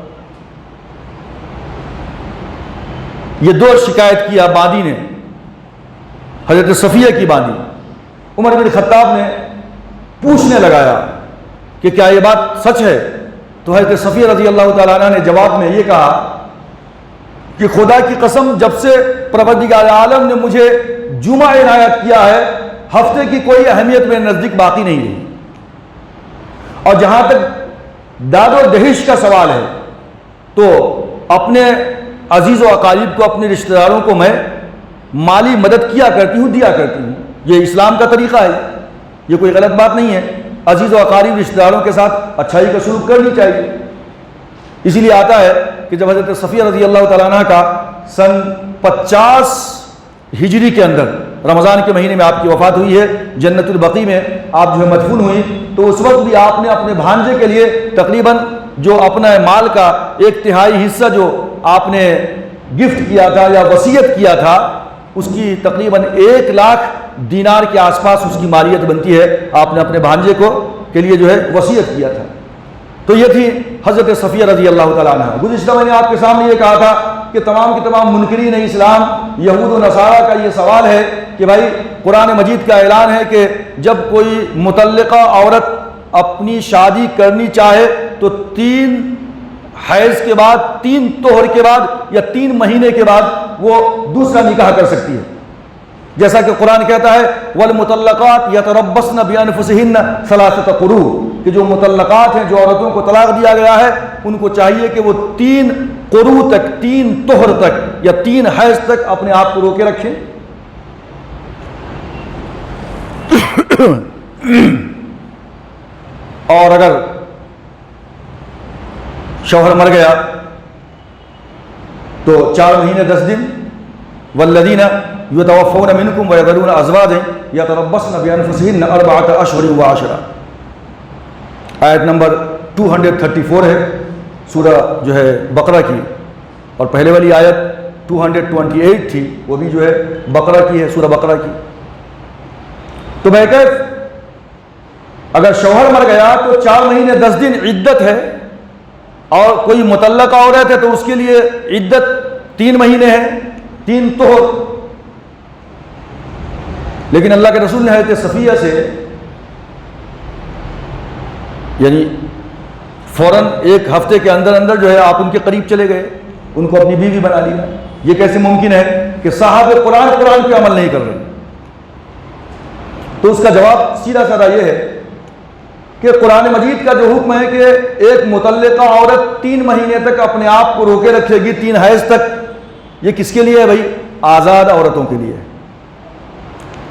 یہ دو شکایت کیا باندی نے، حضرت صفیہ کی باندی۔ عمر بن خطاب نے پوچھنے لگایا کہ کیا یہ بات سچ ہے؟ تو حضرت صفیہ رضی اللہ تعالیٰ عنہ نے جواب میں یہ کہا کہ خدا کی قسم جب سے پروردگار عالم نے مجھے جمعہ عنایت کیا ہے، ہفتے کی کوئی اہمیت میرے نزدیک باقی نہیں رہی۔ اور جہاں تک داد و دہش کا سوال ہے تو اپنے عزیز و اقارب کو، اپنے رشتہ داروں کو میں مالی مدد کیا کرتی ہوں، دیا کرتی ہوں، یہ اسلام کا طریقہ ہے، یہ کوئی غلط بات نہیں ہے۔ عزیز و اقارب رشتہ داروں کے ساتھ اچھائی کا سلوک کرنی چاہیے۔ اسی لیے آتا ہے کہ جب حضرت صفیہ رضی اللہ تعالیٰ عنہ کا سن 50 ہجری کے اندر رمضان کے مہینے میں آپ کی وفات ہوئی ہے، جنت البقیع میں آپ جو ہے مدفون ہوئی، تو اس وقت بھی آپ نے اپنے بھانجے کے لیے تقریباً جو اپنا مال کا 1/3 حصہ جو آپ نے گفٹ کیا تھا یا وصیت کیا تھا، اس کی تقریباً 1 لاکھ دینار کے آس پاس اس کی مالیت بنتی ہے، آپ نے اپنے بھانجے کو کے لیے جو ہے وصیت کیا تھا۔ تو یہ تھی حضرت صفیہ رضی اللہ تعالیٰ عنہ۔ گزشتہ میں نے آپ کے سامنے یہ کہا تھا کہ تمام کے تمام منکرین اسلام، یہود و نصارہ کا یہ سوال ہے کہ بھائی قرآن مجید کا اعلان ہے کہ جب کوئی مطلقہ عورت اپنی شادی کرنی چاہے تو 3 حیض کے بعد، 3 طہر کے بعد یا 3 مہینے کے بعد وہ دوسرا نکاح کر سکتی ہے۔ جیسا کہ قرآن کہتا ہے والمطلقات یتربصن بانفسہن ثلاثۃ قروء، کہ جو مطلقات ہیں، جو عورتوں کو طلاق دیا گیا ہے، ان کو چاہیے کہ وہ 3 قروء تک، 3 طہر تک یا 3 حیض تک اپنے آپ کو روکے رکھیں۔ اور اگر شوہر مر گیا تو 4 مہینے 10 دن، والذین یتوفون منکم ویذرون ازواجا یتربصن بانفسہن 4 اشہر وعشرا، آیت نمبر 234 ہے سورہ جو ہے بقرہ کی، اور پہلے والی آیت 228 تھی، وہ بھی جو ہے بقرہ کی ہے، سورہ بقرہ کی۔ تو بہرکیف اگر شوہر مر گیا تو 4 مہینے 10 دن عدت ہے، اور کوئی مطلقہ عورت ہے تو اس کے لیے عدت 3 مہینے ہے، 3 طہر۔ لیکن اللہ کے رسول نے حضرت صفیہ سے یعنی فوراً 1 ہفتے کے اندر اندر جو ہے آپ ان کے قریب چلے گئے، ان کو اپنی بیوی بنا لیا۔ یہ کیسے ممکن ہے کہ صحابہ قرآن پہ عمل نہیں کر رہے؟ تو اس کا جواب سیدھا سادہ یہ ہے کہ قرآن مجید کا جو حکم ہے کہ ایک مطلقہ عورت 3 مہینے تک اپنے آپ کو روکے رکھے گی، 3 حیض تک، یہ کس کے لیے ہے بھائی؟ آزاد عورتوں کے لیے۔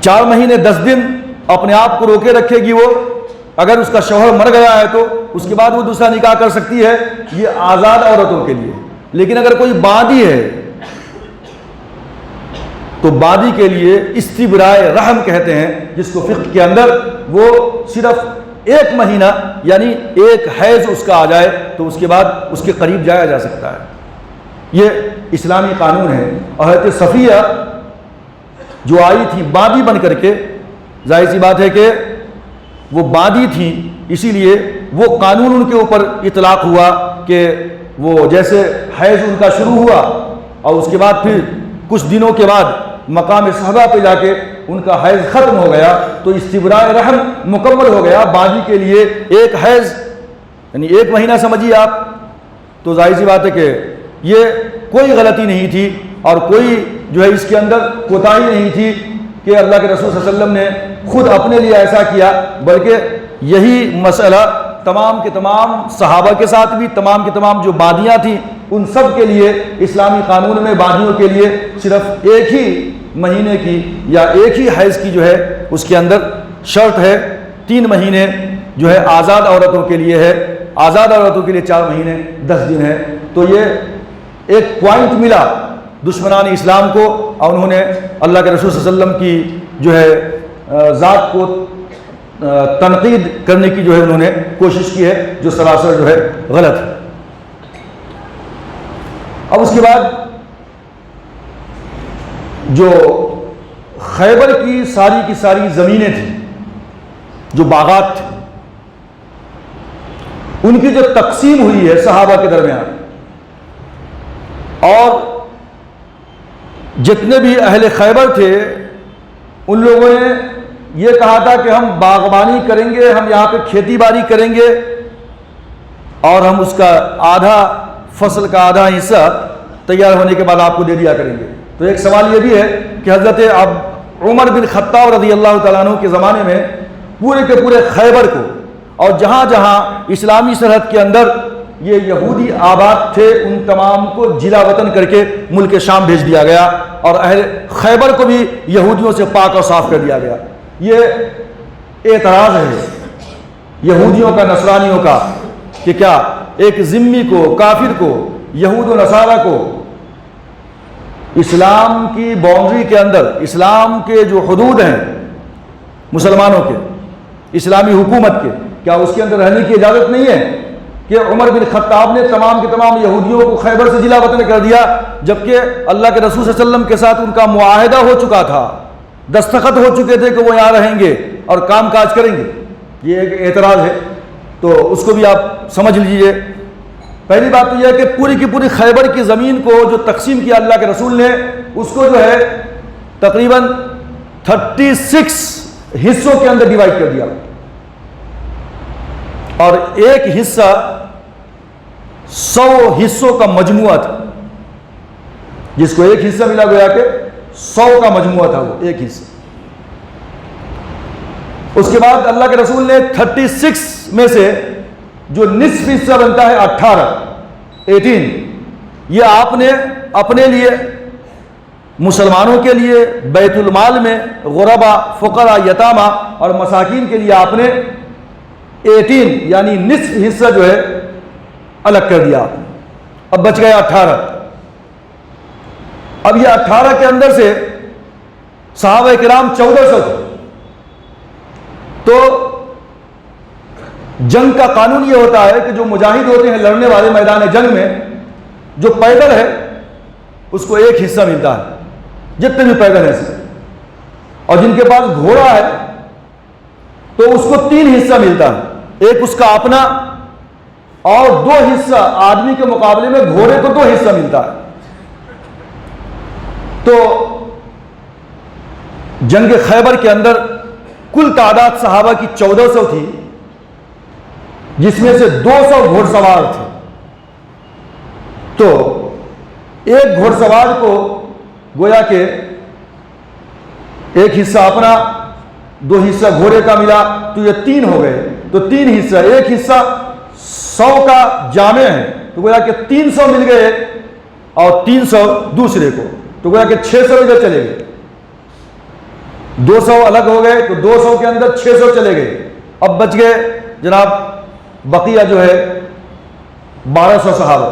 4 مہینے 10 دن اپنے آپ کو روکے رکھے گی وہ، اگر اس کا شوہر مر گیا ہے تو اس کے بعد وہ دوسرا نکاح کر سکتی ہے، یہ آزاد عورتوں کے لیے۔ لیکن اگر کوئی باندی ہے تو باندی کے لیے استبراء رحم کہتے ہیں، جس کو فقہ کے اندر وہ صرف 1 مہینہ یعنی 1 حیض اس کا آ جائے تو اس کے بعد اس کے قریب جایا جا سکتا ہے۔ یہ اسلامی قانون ہے۔ اور حضرت صفیہ جو آئی تھی باندی بن کر کے، ظاہر سی بات ہے کہ وہ باندی تھیں، اسی لیے وہ قانون ان کے اوپر اطلاق ہوا کہ وہ جیسے حیض ان کا شروع ہوا اور اس کے بعد پھر کچھ دنوں کے بعد مقام صحبہ پہ جا کے ان کا حیض ختم ہو گیا تو استبراء رحم مکمل ہو گیا۔ باندی کے لیے 1 حیض یعنی 1 مہینہ سمجھیے آپ، تو ظاہر سی بات ہے کہ یہ کوئی غلطی نہیں تھی اور کوئی جو ہے اس کے اندر کوتاہی نہیں تھی کہ اللہ کے رسول صلی اللہ علیہ وسلم نے خود اپنے لیے ایسا کیا، بلکہ یہی مسئلہ تمام کے تمام صحابہ کے ساتھ بھی، تمام کے تمام جو باندیاں تھیں ان سب کے لیے اسلامی قانون میں باندیوں کے لیے صرف 1 ہی مہینے کی یا 1 ہی حیض کی جو ہے اس کے اندر شرط ہے۔ 3 مہینے جو ہے آزاد عورتوں کے لیے ہے، آزاد عورتوں کے لیے 4 مہینے 10 دن ہے۔ تو یہ ایک پوائنٹ ملا دشمنان اسلام کو، اور انہوں نے اللہ کے رسول صلی اللہ علیہ وسلم کی جو ہے ذات کو تنقید کرنے کی جو ہے انہوں نے کوشش کی ہے، جو سراسر جو ہے غلط ہے۔ اب اس کے بعد جو خیبر کی ساری زمینیں تھیں، جو باغات تھے، ان کی جو تقسیم ہوئی ہے صحابہ کے درمیان، اور جتنے بھی اہل خیبر تھے ان لوگوں نے یہ کہا تھا کہ ہم باغبانی کریں گے، ہم یہاں پہ کھیتی باڑی کریں گے، اور ہم اس کا آدھا فصل کا آدھا حصہ تیار ہونے کے بعد آپ کو دے دیا کریں گے۔ تو ایک سوال یہ بھی ہے کہ حضرت عمر بن خطاب رضی اللہ تعالیٰ عنہ کے زمانے میں پورے کے پورے خیبر کو اور جہاں جہاں اسلامی سرحد کے اندر یہ یہودی آباد تھے ان تمام کو جلا وطن کر کے ملک شام بھیج دیا گیا، اور اہل خیبر کو بھی یہودیوں سے پاک اور صاف کر دیا گیا۔ یہ اعتراض ہے یہودیوں کا، نصرانیوں کا، کہ کیا ایک ذمی کو، کافر کو، یہود و نصارہ کو اسلام کی باؤنڈری کے اندر، اسلام کے جو حدود ہیں مسلمانوں کے، اسلامی حکومت کے، کیا اس کے اندر رہنے کی اجازت نہیں ہے؟ کہ عمر بن خطاب نے تمام کے تمام یہودیوں کو خیبر سے جلا وطن کر دیا، جبکہ اللہ کے رسول صلی اللہ علیہ وسلم کے ساتھ ان کا معاہدہ ہو چکا تھا، دستخط ہو چکے تھے کہ وہ یہاں رہیں گے اور کام کاج کریں گے۔ یہ ایک اعتراض ہے، تو اس کو بھی آپ سمجھ لیجئے۔ پہلی بات تو یہ ہے کہ پوری کی پوری خیبر کی زمین کو جو تقسیم کیا اللہ کے رسول نے، اس کو جو ہے تقریباً 36 حصوں کے اندر ڈیوائڈ کر دیا، اور ایک حصہ 100 حصوں کا مجموعہ تھا، جس کو ایک حصہ ملا گیا کہ 100 کا مجموعہ تھا، وہ ایک حصہ۔ اس کے بعد اللہ کے رسول نے 36 میں سے جو نصف حصہ بنتا ہے 18 یہ آپ نے اپنے لیے، مسلمانوں کے لیے، بیت المال میں غربا، فقراء، یتامہ اور مساکین کے لیے آپ نے 18 یعنی نصف حصہ جو ہے الگ کر دیا آپ نے۔ اب بچ گیا 18۔ اب یہ 18 کے اندر سے صحابہ کرام 1400 تھے۔ تو جنگ کا قانون یہ ہوتا ہے کہ جو مجاہد ہوتے ہیں لڑنے والے میدان جنگ میں، جو پیدل ہے اس کو ایک حصہ ملتا ہے، جتنے بھی پیدل ہیں، اور جن کے پاس گھوڑا ہے تو اس کو 3 حصہ ملتا ہے، ایک اس کا اپنا اور 2 حصہ آدمی کے مقابلے میں گھوڑے کو 2 حصہ ملتا ہے۔ تو جنگ خیبر کے اندر کل تعداد صحابہ کی 1400 تھی، جس میں سے 200 گھوڑ سوار تھے۔ تو ایک گھوڑ سوار کو گویا کہ ایک حصہ اپنا، 2 حصہ گھوڑے کا ملا، تو یہ 3 ہو گئے۔ تو 3 حصہ، ایک حصہ 100 کا جامع ہے، تو گویا کہ 300 مل گئے اور 300 دوسرے کو، تو گویا کہ 600 ادھر چلے گئے۔ 200 الگ ہو گئے تو 200 کے اندر 600 چلے گئے۔ اب بچ گئے جناب بقیہ جو ہے 1200 صحابہ۔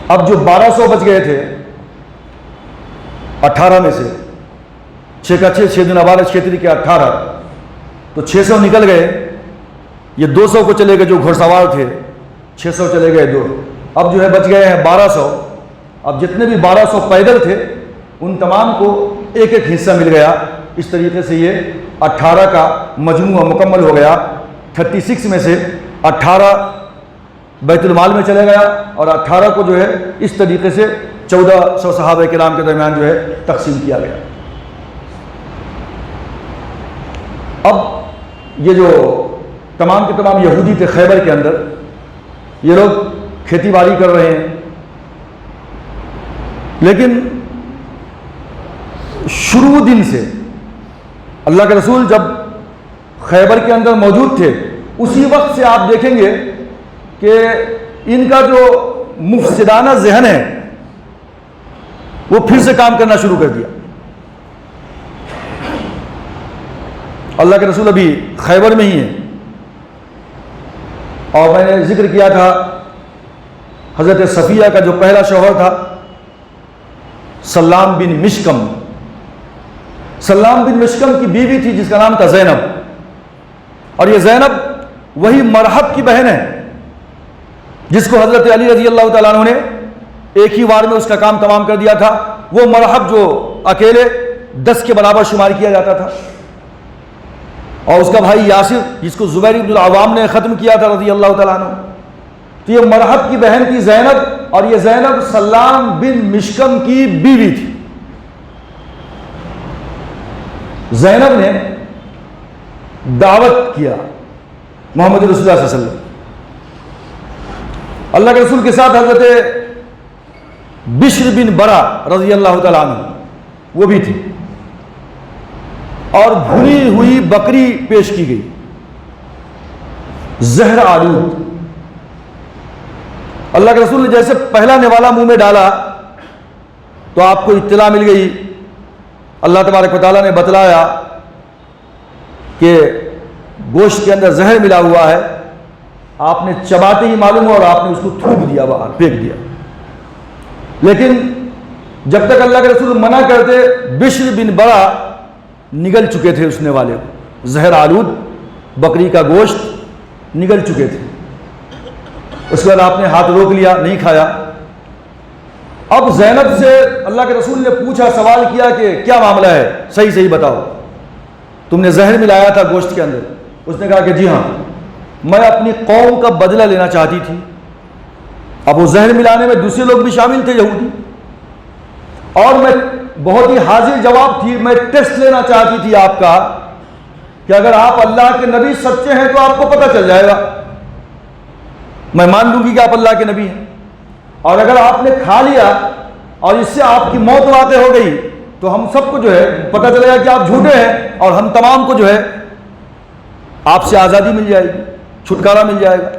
اب جو 1200 بچ گئے تھے 18 میں سے، 6 کا 6 6 دن 12 6 تریکے 18، تو 600 نکل گئے۔ یہ 200 کو چلے گئے جو گھوڑ سوار تھے، 600 چلے گئے 2۔ اب جو ہے بچ گئے ہیں 1200۔ اب جتنے بھی 1200 پیدل تھے ان تمام کو ایک ایک حصہ مل گیا۔ اس طریقے سے یہ 18 کا مجموعہ مکمل ہو گیا۔ 36 میں سے 18 بیت المال میں چلے گیا اور 18 کو جو ہے اس طریقے سے 1400 صحابہ کرام کے درمیان جو ہے تقسیم کیا گیا۔ اب یہ جو تمام کے تمام یہودی تھے خیبر کے اندر، یہ لوگ کھیتی باڑی کر رہے ہیں، لیکن شروع دن سے اللہ کے رسول جب خیبر کے اندر موجود تھے اسی وقت سے آپ دیکھیں گے کہ ان کا جو مفسدانہ ذہن ہے وہ پھر سے کام کرنا شروع کر دیا۔ اللہ کے رسول ابھی خیبر میں ہی ہیں، اور میں نے ذکر کیا تھا حضرت صفیہ کا جو پہلا شوہر تھا سلام بن مشکم، سلام بن مشکم کی بیوی تھی جس کا نام تھا زینب، اور یہ زینب وہی مرحب کی بہن ہے جس کو حضرت علی رضی اللہ تعالیٰ عنہ نے ایک ہی وار میں اس کا کام تمام کر دیا تھا۔ وہ مرحب جو اکیلے 10 کے برابر شمار کیا جاتا تھا، اور اس کا بھائی یاسر جس کو زبیر بن العوام نے ختم کیا تھا رضی اللہ تعالیٰ عنہ۔ تو یہ مرحب کی بہن تھی زینب، اور یہ زینب سلام بن مشکم کی بیوی تھی۔ زینب نے دعوت کیا محمد رسول اللہ صلی اللہ علیہ وسلم۔ اللہ کے رسول کے ساتھ حضرت بشر بن برا رضی اللہ تعالیٰ عنہ وہ بھی تھی، اور بھنی ہوئی بکری پیش کی گئی، زہر آلود۔ اللہ کے رسول نے جیسے پہلا نوالا منہ میں ڈالا تو آپ کو اطلاع مل گئی، اللہ تبارک و تعالیٰ نے بتلایا کہ گوشت کے اندر زہر ملا ہوا ہے۔ آپ نے چباتے ہی معلوم ہوا اور آپ نے اس کو تھوک دیا، باہر پھینک دیا۔ لیکن جب تک اللہ کے رسول منع کرتے بشر بن برا نگل چکے تھے اس نوالے کو، زہر آلود بکری کا گوشت نگل چکے تھے۔ اس کے بعد آپ نے ہاتھ روک لیا، نہیں کھایا۔ اب زینب سے اللہ کے رسول نے پوچھا، سوال کیا کہ کیا معاملہ ہے، صحیح صحیح بتاؤ، تم نے زہر ملایا تھا گوشت کے اندر؟ اس نے کہا کہ جی ہاں، میں اپنی قوم کا بدلہ لینا چاہتی تھی۔ اب وہ زہر ملانے میں دوسرے لوگ بھی شامل تھے یہودی، اور میں بہت ہی حاضر جواب تھی، میں ٹیسٹ لینا چاہتی تھی آپ کا کہ اگر آپ اللہ کے نبی سچے ہیں تو آپ کو پتہ چل جائے گا، میں مان لوں گی کہ آپ اللہ کے نبی ہیں، اور اگر آپ نے کھا لیا اور اس سے آپ کی موت واقع ہو گئی تو ہم سب کو جو ہے پتہ چلے گا کہ آپ جھوٹے ہیں، اور ہم تمام کو جو ہے آپ سے آزادی مل جائے گی، چھٹکارا مل جائے گا۔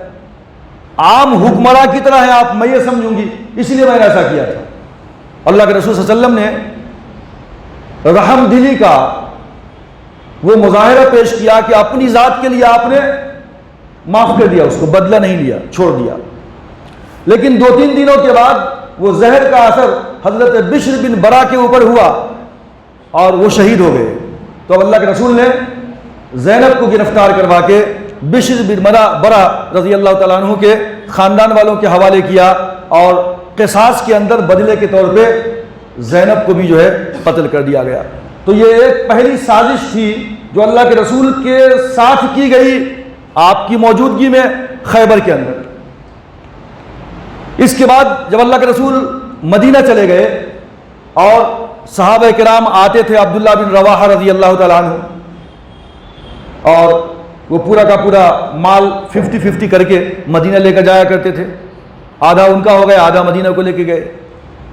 عام حکمراں کی طرح ہیں آپ، میں یہ سمجھوں گی، اس لیے میں نے ایسا کیا تھا۔ اللہ کے رسول صلی اللہ علیہ وسلم نے رحم دلی کا وہ مظاہرہ پیش کیا کہ اپنی ذات کے لیے آپ نے معاف کر دیا، اس کو بدلہ نہیں لیا، چھوڑ دیا۔ لیکن 2-3 دنوں کے بعد وہ زہر کا اثر حضرت بشر بن برا کے اوپر ہوا اور وہ شہید ہو گئے۔ تو اب اللہ کے رسول نے زینب کو گرفتار کروا کے بشر بن برا رضی اللہ تعالیٰ عنہ کے خاندان والوں کے حوالے کیا، اور قصاص کے اندر بدلے کے طور پہ زینب کو بھی جو ہے قتل کر دیا گیا۔ تو یہ ایک پہلی سازش تھی جو اللہ کے رسول کے ساتھ کی گئی آپ کی موجودگی میں خیبر کے اندر۔ اس کے بعد جب اللہ کے رسول مدینہ چلے گئے اور صحابہ کرام آتے تھے، عبداللہ بن رواحہ رضی اللہ تعالیٰ عنہ، اور وہ پورا کا پورا مال 50-50 کر کے مدینہ لے کر جایا کرتے تھے، آدھا ان کا ہو گیا، آدھا مدینہ کو لے کے گئے۔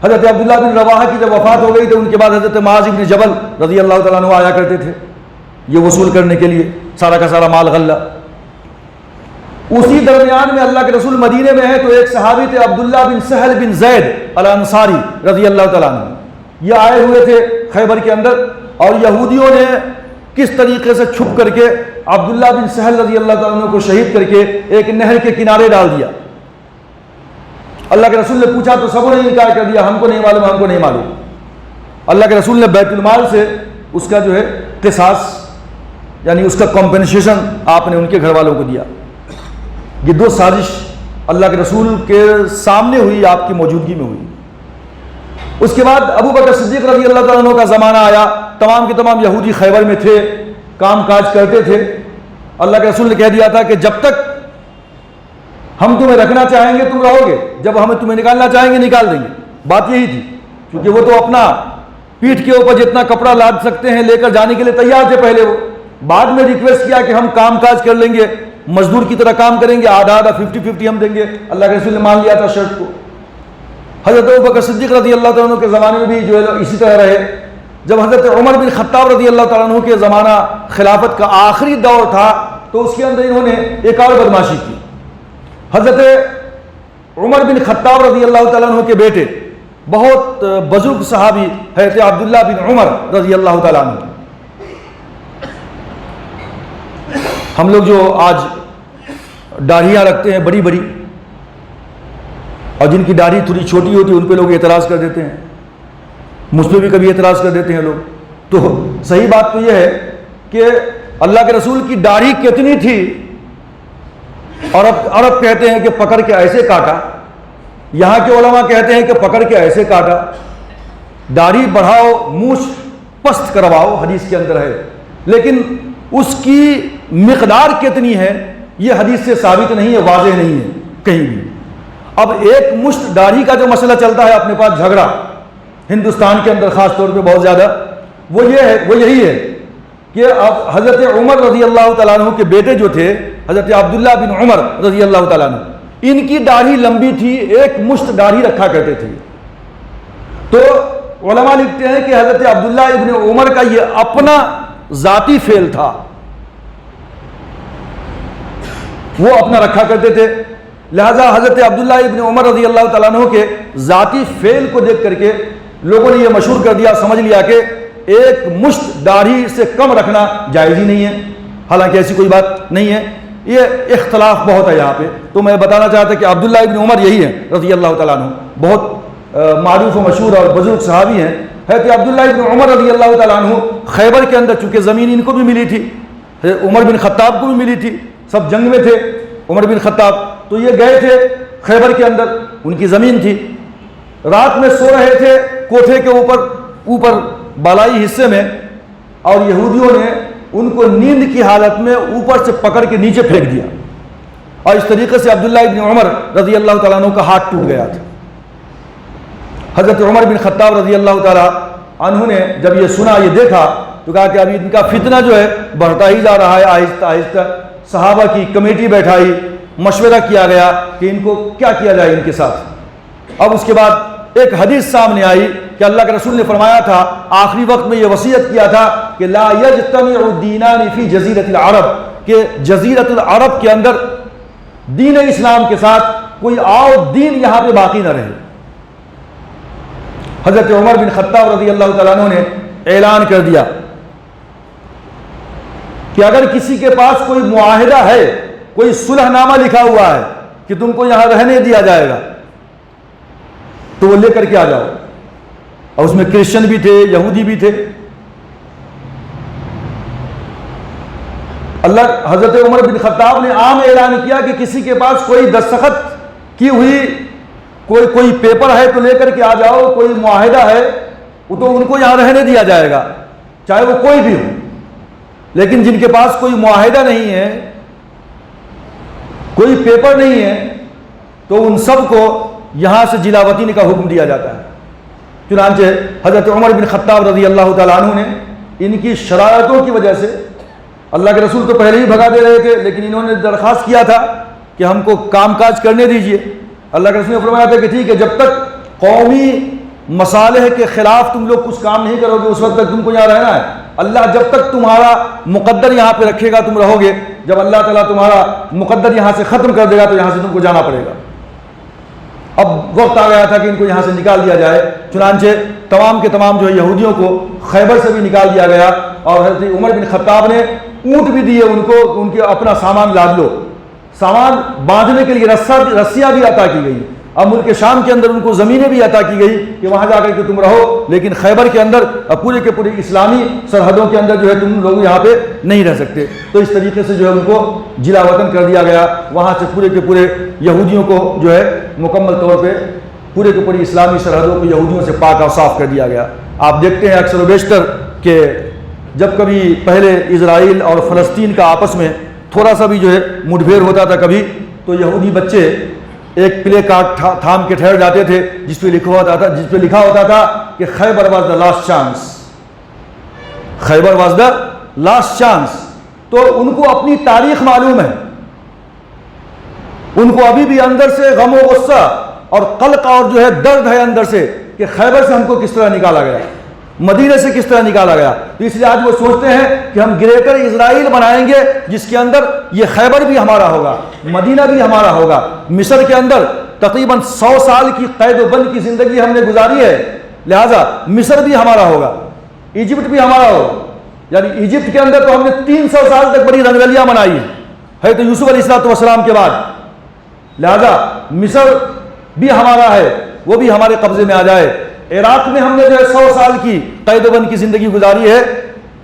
حضرت عبداللہ بن رواحہ کی جب وفات ہو گئی تو ان کے بعد حضرت معاذ بن جبل رضی اللہ تعالیٰ عنہ آیا کرتے تھے یہ وصول کرنے کے لیے سارا کا سارا مال غلہ۔ اسی درمیان میں اللہ کے رسول مدینے میں ہے تو ایک صحابی تھے عبداللہ بن سہل بن زید الانصاری رضی اللہ تعالیٰ عنہ، یہ آئے ہوئے تھے خیبر کے اندر، اور یہودیوں نے کس طریقے سے چھپ کر کے عبداللہ بن سہل رضی اللہ تعالیٰ عنہ کو شہید کر کے ایک نہر کے کنارے ڈال دیا۔ اللہ کے رسول نے پوچھا تو سبوں نے انکار کر دیا، ہم کو نہیں معلوم، ہم کو نہیں معلوم۔ اللہ کے رسول نے بیت المال سے اس کا جو ہے قصاص یعنی اس کا کمپنسیشن آپ نے ان کے گھر والوں کو دیا۔ یہ 2 سازش اللہ کے رسول کے سامنے ہوئی، آپ کی موجودگی میں ہوئی۔ اس کے بعد ابو بکر صدیق رضی اللہ تعالیٰ عنہ کا زمانہ آیا، تمام کے تمام یہودی خیبر میں تھے، کام کاج کرتے تھے۔ اللہ کے رسول نے کہہ دیا تھا کہ جب تک ہم تمہیں رکھنا چاہیں گے تم رہو گے، جب ہمیں تمہیں نکالنا چاہیں گے نکال دیں گے۔ بات یہی تھی، کیونکہ وہ تو اپنا پیٹھ کے اوپر جتنا کپڑا لاد سکتے ہیں لے کر جانے کے لیے تیار تھے پہلے، وہ بعد میں ریکویسٹ کیا کہ ہم کام کاج کر لیں گے، مزدور کی طرح کام کریں گے، آدھا آدھا 50-50 ہم دیں گے۔ اللہ کے رسول نے مان لیا تھا شرط کو۔ حضرت ابو بکر صدیق رضی اللہ تعالیٰ عنہ کے زمانے میں بھی جو ہے اسی طرح رہے۔ جب حضرت عمر بن خطاب رضی اللہ تعالیٰ عنہ کے زمانہ خلافت کا آخری دور تھا تو اس کے اندر انہوں نے ایک اور بدماشی کی۔ حضرت عمر بن خطاب رضی اللہ تعالیٰ عنہ کے بیٹے بہت بزرگ صحابی حضرت عبداللہ بن عمر رضی اللہ تعالیٰ عنہ، ہم لوگ جو آج داڑھیاں رکھتے ہیں بڑی بڑی، اور جن کی داڑھی تھوڑی چھوٹی ہوتی ہے ان پہ لوگ اعتراض کر دیتے ہیں، مجھ پہ بھی کبھی اعتراض کر دیتے ہیں لوگ۔ تو صحیح بات تو یہ ہے کہ اللہ کے رسول کی داڑھی کتنی تھی، اور اب عرب کہتے ہیں کہ پکڑ کے ایسے کاٹا، یہاں کے علماء کہتے ہیں کہ پکڑ کے ایسے کاٹا۔ داڑھی بڑھاؤ، مونچھ پست کرواؤ، حدیث کے اندر ہے، لیکن اس کی مقدار کتنی ہے یہ حدیث سے ثابت نہیں ہے، واضح نہیں ہے کہیں بھی۔ اب ایک مشت داڑھی کا جو مسئلہ چلتا ہے اپنے پاس جھگڑا ہندوستان کے اندر خاص طور پہ بہت زیادہ، وہ یہی ہے کہ اب حضرت عمر رضی اللہ تعالیٰ عنہ کے بیٹے جو تھے حضرت عبداللہ بن عمر رضی اللہ تعالیٰ عنہ، ان کی داڑھی لمبی تھی، ایک مشت داڑھی رکھا کرتے تھے۔ تو علماء لکھتے ہیں کہ حضرت عبداللہ ابن عمر کا یہ اپنا ذاتی فعل تھا، وہ اپنا رکھا کرتے تھے، لہذا حضرت عبداللہ ابن عمر رضی اللہ تعالیٰ عنہ کے ذاتی فعل کو دیکھ کر کے لوگوں نے یہ مشہور کر دیا، سمجھ لیا کہ ایک مشت داڑھی سے کم رکھنا جائز ہی نہیں ہے، حالانکہ ایسی کوئی بات نہیں ہے، یہ اختلاف بہت ہے یہاں پہ۔ تو میں بتانا چاہتا کہ عبداللہ ابن عمر یہی ہے رضی اللہ تعالیٰ عنہ، بہت معروف و مشہور اور بزرگ صحابی ہیں۔ حضرت عبداللہ ابن عمر رضی اللہ تعالیٰ عنہ خیبر کے اندر چونکہ زمین ان کو بھی ملی تھی، عمر بن خطاب کو بھی ملی تھی، سب جنگ میں تھے عمر بن خطاب، تو یہ گئے تھے خیبر کے اندر، ان کی زمین تھی، رات میں سو رہے تھے کوٹھے کے اوپر بالائی حصے میں، اور یہودیوں نے ان کو نیند کی حالت میں اوپر سے پکڑ کے نیچے پھینک دیا، اور اس طریقے سے عبداللہ ابن عمر رضی اللہ تعالیٰ عنہ کا ہاتھ ٹوٹ گیا تھا۔ حضرت عمر بن خطاب رضی اللہ تعالیٰ عنہ نے جب یہ سنا، یہ دیکھا، تو کہا کہ ابھی ان کا فتنہ جو ہے بڑھتا ہی جا رہا ہے آہستہ آہستہ۔ صحابہ کی کمیٹی بیٹھائی، مشورہ کیا گیا کہ ان کو کیا کیا جائے ان کے ساتھ۔ اب اس کے بعد ایک حدیث سامنے آئی کہ اللہ کے رسول نے فرمایا تھا، آخری وقت میں یہ وصیت کیا تھا کہ لا یجتمع الدینان فی جزیرۃ العرب، کہ جزیرۃ العرب کے اندر دین اسلام کے ساتھ کوئی اور دین یہاں پہ باقی نہ رہے۔ حضرت عمر بن خطاب رضی اللہ تعالیٰ عنہ نے اعلان کر دیا کہ اگر کسی کے پاس کوئی معاہدہ ہے، کوئی صلح نامہ لکھا ہوا ہے کہ تم کو یہاں رہنے دیا جائے گا، تو وہ لے کر کے آ جاؤ۔ اور اس میں کرسچن بھی تھے، یہودی بھی تھے۔ حضرت عمر بن خطاب نے عام اعلان کیا کہ کسی کے پاس کوئی دستخط کی ہوئی کوئی پیپر ہے تو لے کر کے آ جاؤ، کوئی معاہدہ ہے وہ تو ان کو یہاں رہنے دیا جائے گا، چاہے وہ کوئی بھی ہو۔ لیکن جن کے پاس کوئی معاہدہ نہیں ہے، کوئی پیپر نہیں ہے، تو ان سب کو یہاں سے جلا وطنی کا حکم دیا جاتا ہے۔ چنانچہ حضرت عمر بن خطاب رضی اللہ تعالیٰ عنہ نے ان کی شرائطوں کی وجہ سے، اللہ کے رسول تو پہلے ہی بھگا دے رہے تھے، لیکن انہوں نے درخواست کیا تھا کہ ہم کو کام کاج کرنے دیجئے۔ اللہ کے رسول نے فرمایا تھا کہ ٹھیک ہے، جب تک قومی مصالح کے خلاف تم لوگ کچھ کام نہیں کرو گے اس وقت تک تم کو یہاں رہنا ہے۔ اللہ جب تک تمہارا مقدر یہاں پہ رکھے گا تم رہو گے، جب اللہ تعالیٰ تمہارا مقدر یہاں سے ختم کر دے گا تو یہاں سے تم کو جانا پڑے گا۔ اب وقت آ گیا تھا کہ ان کو یہاں سے نکال دیا جائے، چنانچہ تمام کے تمام جو ہے یہودیوں کو خیبر سے بھی نکال دیا گیا، اور حضرت عمر بن خطاب نے اونٹ بھی دیے ان کو، ان کے اپنا سامان لاد لو، سامان باندھنے کے لیے رسیاں بھی عطا کی گئی۔ اب ملک شام کے اندر ان کو زمینیں بھی عطا کی گئی کہ وہاں جا کر کے تم رہو، لیکن خیبر کے اندر پورے کے پورے اسلامی سرحدوں کے اندر جو ہے تم لوگ یہاں پہ نہیں رہ سکتے۔ تو اس طریقے سے جو ہے ان کو جلا وطن کر دیا گیا، وہاں سے پورے کے پورے یہودیوں کو جو ہے مکمل طور پہ پورے کے پورے اسلامی سرحدوں کو یہودیوں سے پاک اور صاف کر دیا گیا۔ آپ دیکھتے ہیں اکثر و بیشتر کہ جب کبھی پہلے اسرائیل اور فلسطین کا آپس میں تھوڑا سا بھی جو ہے مٹ بھیڑ ہوتا تھا کبھی، تو یہودی بچے ایک پلے کارڈ تھام کے ٹھہر جاتے تھے جس پہ لکھا ہوتا تھا کہ Khyber was the last chance, Khyber was the last chance. تو ان کو اپنی تاریخ معلوم ہے، ان کو ابھی بھی اندر سے غم و غصہ اور قلق اور جو ہے درد ہے اندر سے کہ خیبر سے ہم کو کس طرح نکالا گیا، مدینہ سے کس طرح نکالا گیا۔ تو اس لیے آج وہ سوچتے ہیں کہ ہم گریٹر اسرائیل بنائیں گے جس کے اندر یہ خیبر بھی ہمارا ہوگا، مدینہ بھی ہمارا ہوگا۔ مصر کے اندر تقریباً 100 سال کی قید و بند کی زندگی ہم نے گزاری ہے، لہٰذا مصر بھی ہمارا ہوگا، ایجپٹ بھی ہمارا ہوگا۔ یعنی ایجپٹ کے اندر تو ہم نے 300 سال تک بڑی رنگرلیاں منائی ہے تو یوسف علیہ السلام کے بعد، لہذا مصر بھی ہمارا ہے، وہ بھی ہمارے قبضے میں آ جائے۔ عراق میں ہم نے جو ہے 100 سال کی قید و بند کی زندگی گزاری ہے،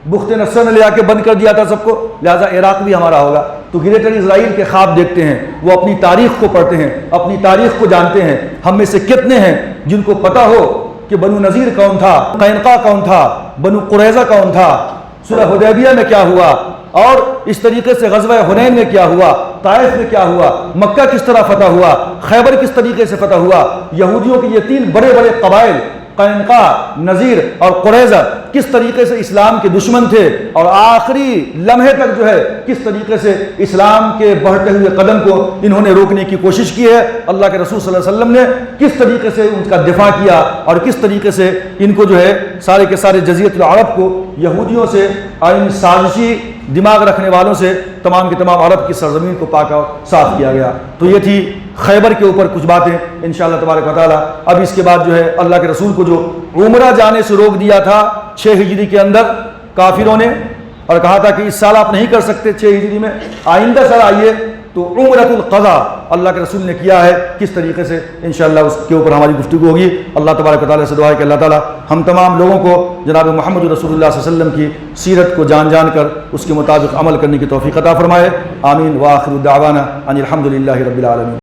بخت نصر نے لے آ کے بند کر دیا تھا سب کو، لہذا عراق بھی ہمارا ہوگا۔ تو گریٹر اسرائیل کے خواب دیکھتے ہیں، وہ اپنی تاریخ کو پڑھتے ہیں، اپنی تاریخ کو جانتے ہیں۔ ہم میں سے کتنے ہیں جن کو پتہ ہو کہ بنو نذیر کون تھا، قینقاع کون تھا، بنو قریظہ کون تھا، صلح حدیبیہ میں کیا ہوا، اور اس طریقے سے غزوہ حنین میں کیا ہوا، طائف میں کیا ہوا، مکہ کس طرح فتح ہوا، خیبر کس طریقے سے فتح ہوا، یہودیوں کے یہ 3 بڑے بڑے قبائل قینقاع، نذیر اور قریظہ کس طریقے سے اسلام کے دشمن تھے، اور آخری لمحے تک جو ہے کس طریقے سے اسلام کے بڑھتے ہوئے قدم کو انہوں نے روکنے کی کوشش کی ہے۔ اللہ کے رسول صلی اللہ علیہ وسلم نے کس طریقے سے ان کا دفاع کیا، اور کس طریقے سے ان کو جو ہے سارے کے سارے جزیرۃ العرب کو یہودیوں سے اور ان سازشی دماغ رکھنے والوں سے تمام کے تمام عرب کی سرزمین کو پاک اور صاف کیا گیا۔ تو یہ تھی خیبر کے اوپر کچھ باتیں انشاءاللہ تبارک و تعالیٰ۔ اب اس کے بعد جو ہے اللہ کے رسول کو جو عمرہ جانے سے روک دیا تھا 6 ہجری کے اندر کافروں نے، اور کہا تھا کہ اس سال آپ نہیں کر سکتے 6 ہجری میں، آئندہ سال آئیے، تو عمرۃ القضاء اللہ کے رسول نے کیا ہے کس طریقے سے، انشاءاللہ اس کے اوپر ہماری گفتگو ہوگی۔ اللہ تبارک و تعالیٰ سے دعا ہے کہ اللہ تعالیٰ ہم تمام لوگوں کو جناب محمد رسول اللہ صلی اللہ علیہ وسلم کی سیرت کو جان کر اس کے مطابق عمل کرنے کی توفیق عطا فرمائے۔ آمین۔ وآخر دعوانا ان الحمد للہ رب العالمین۔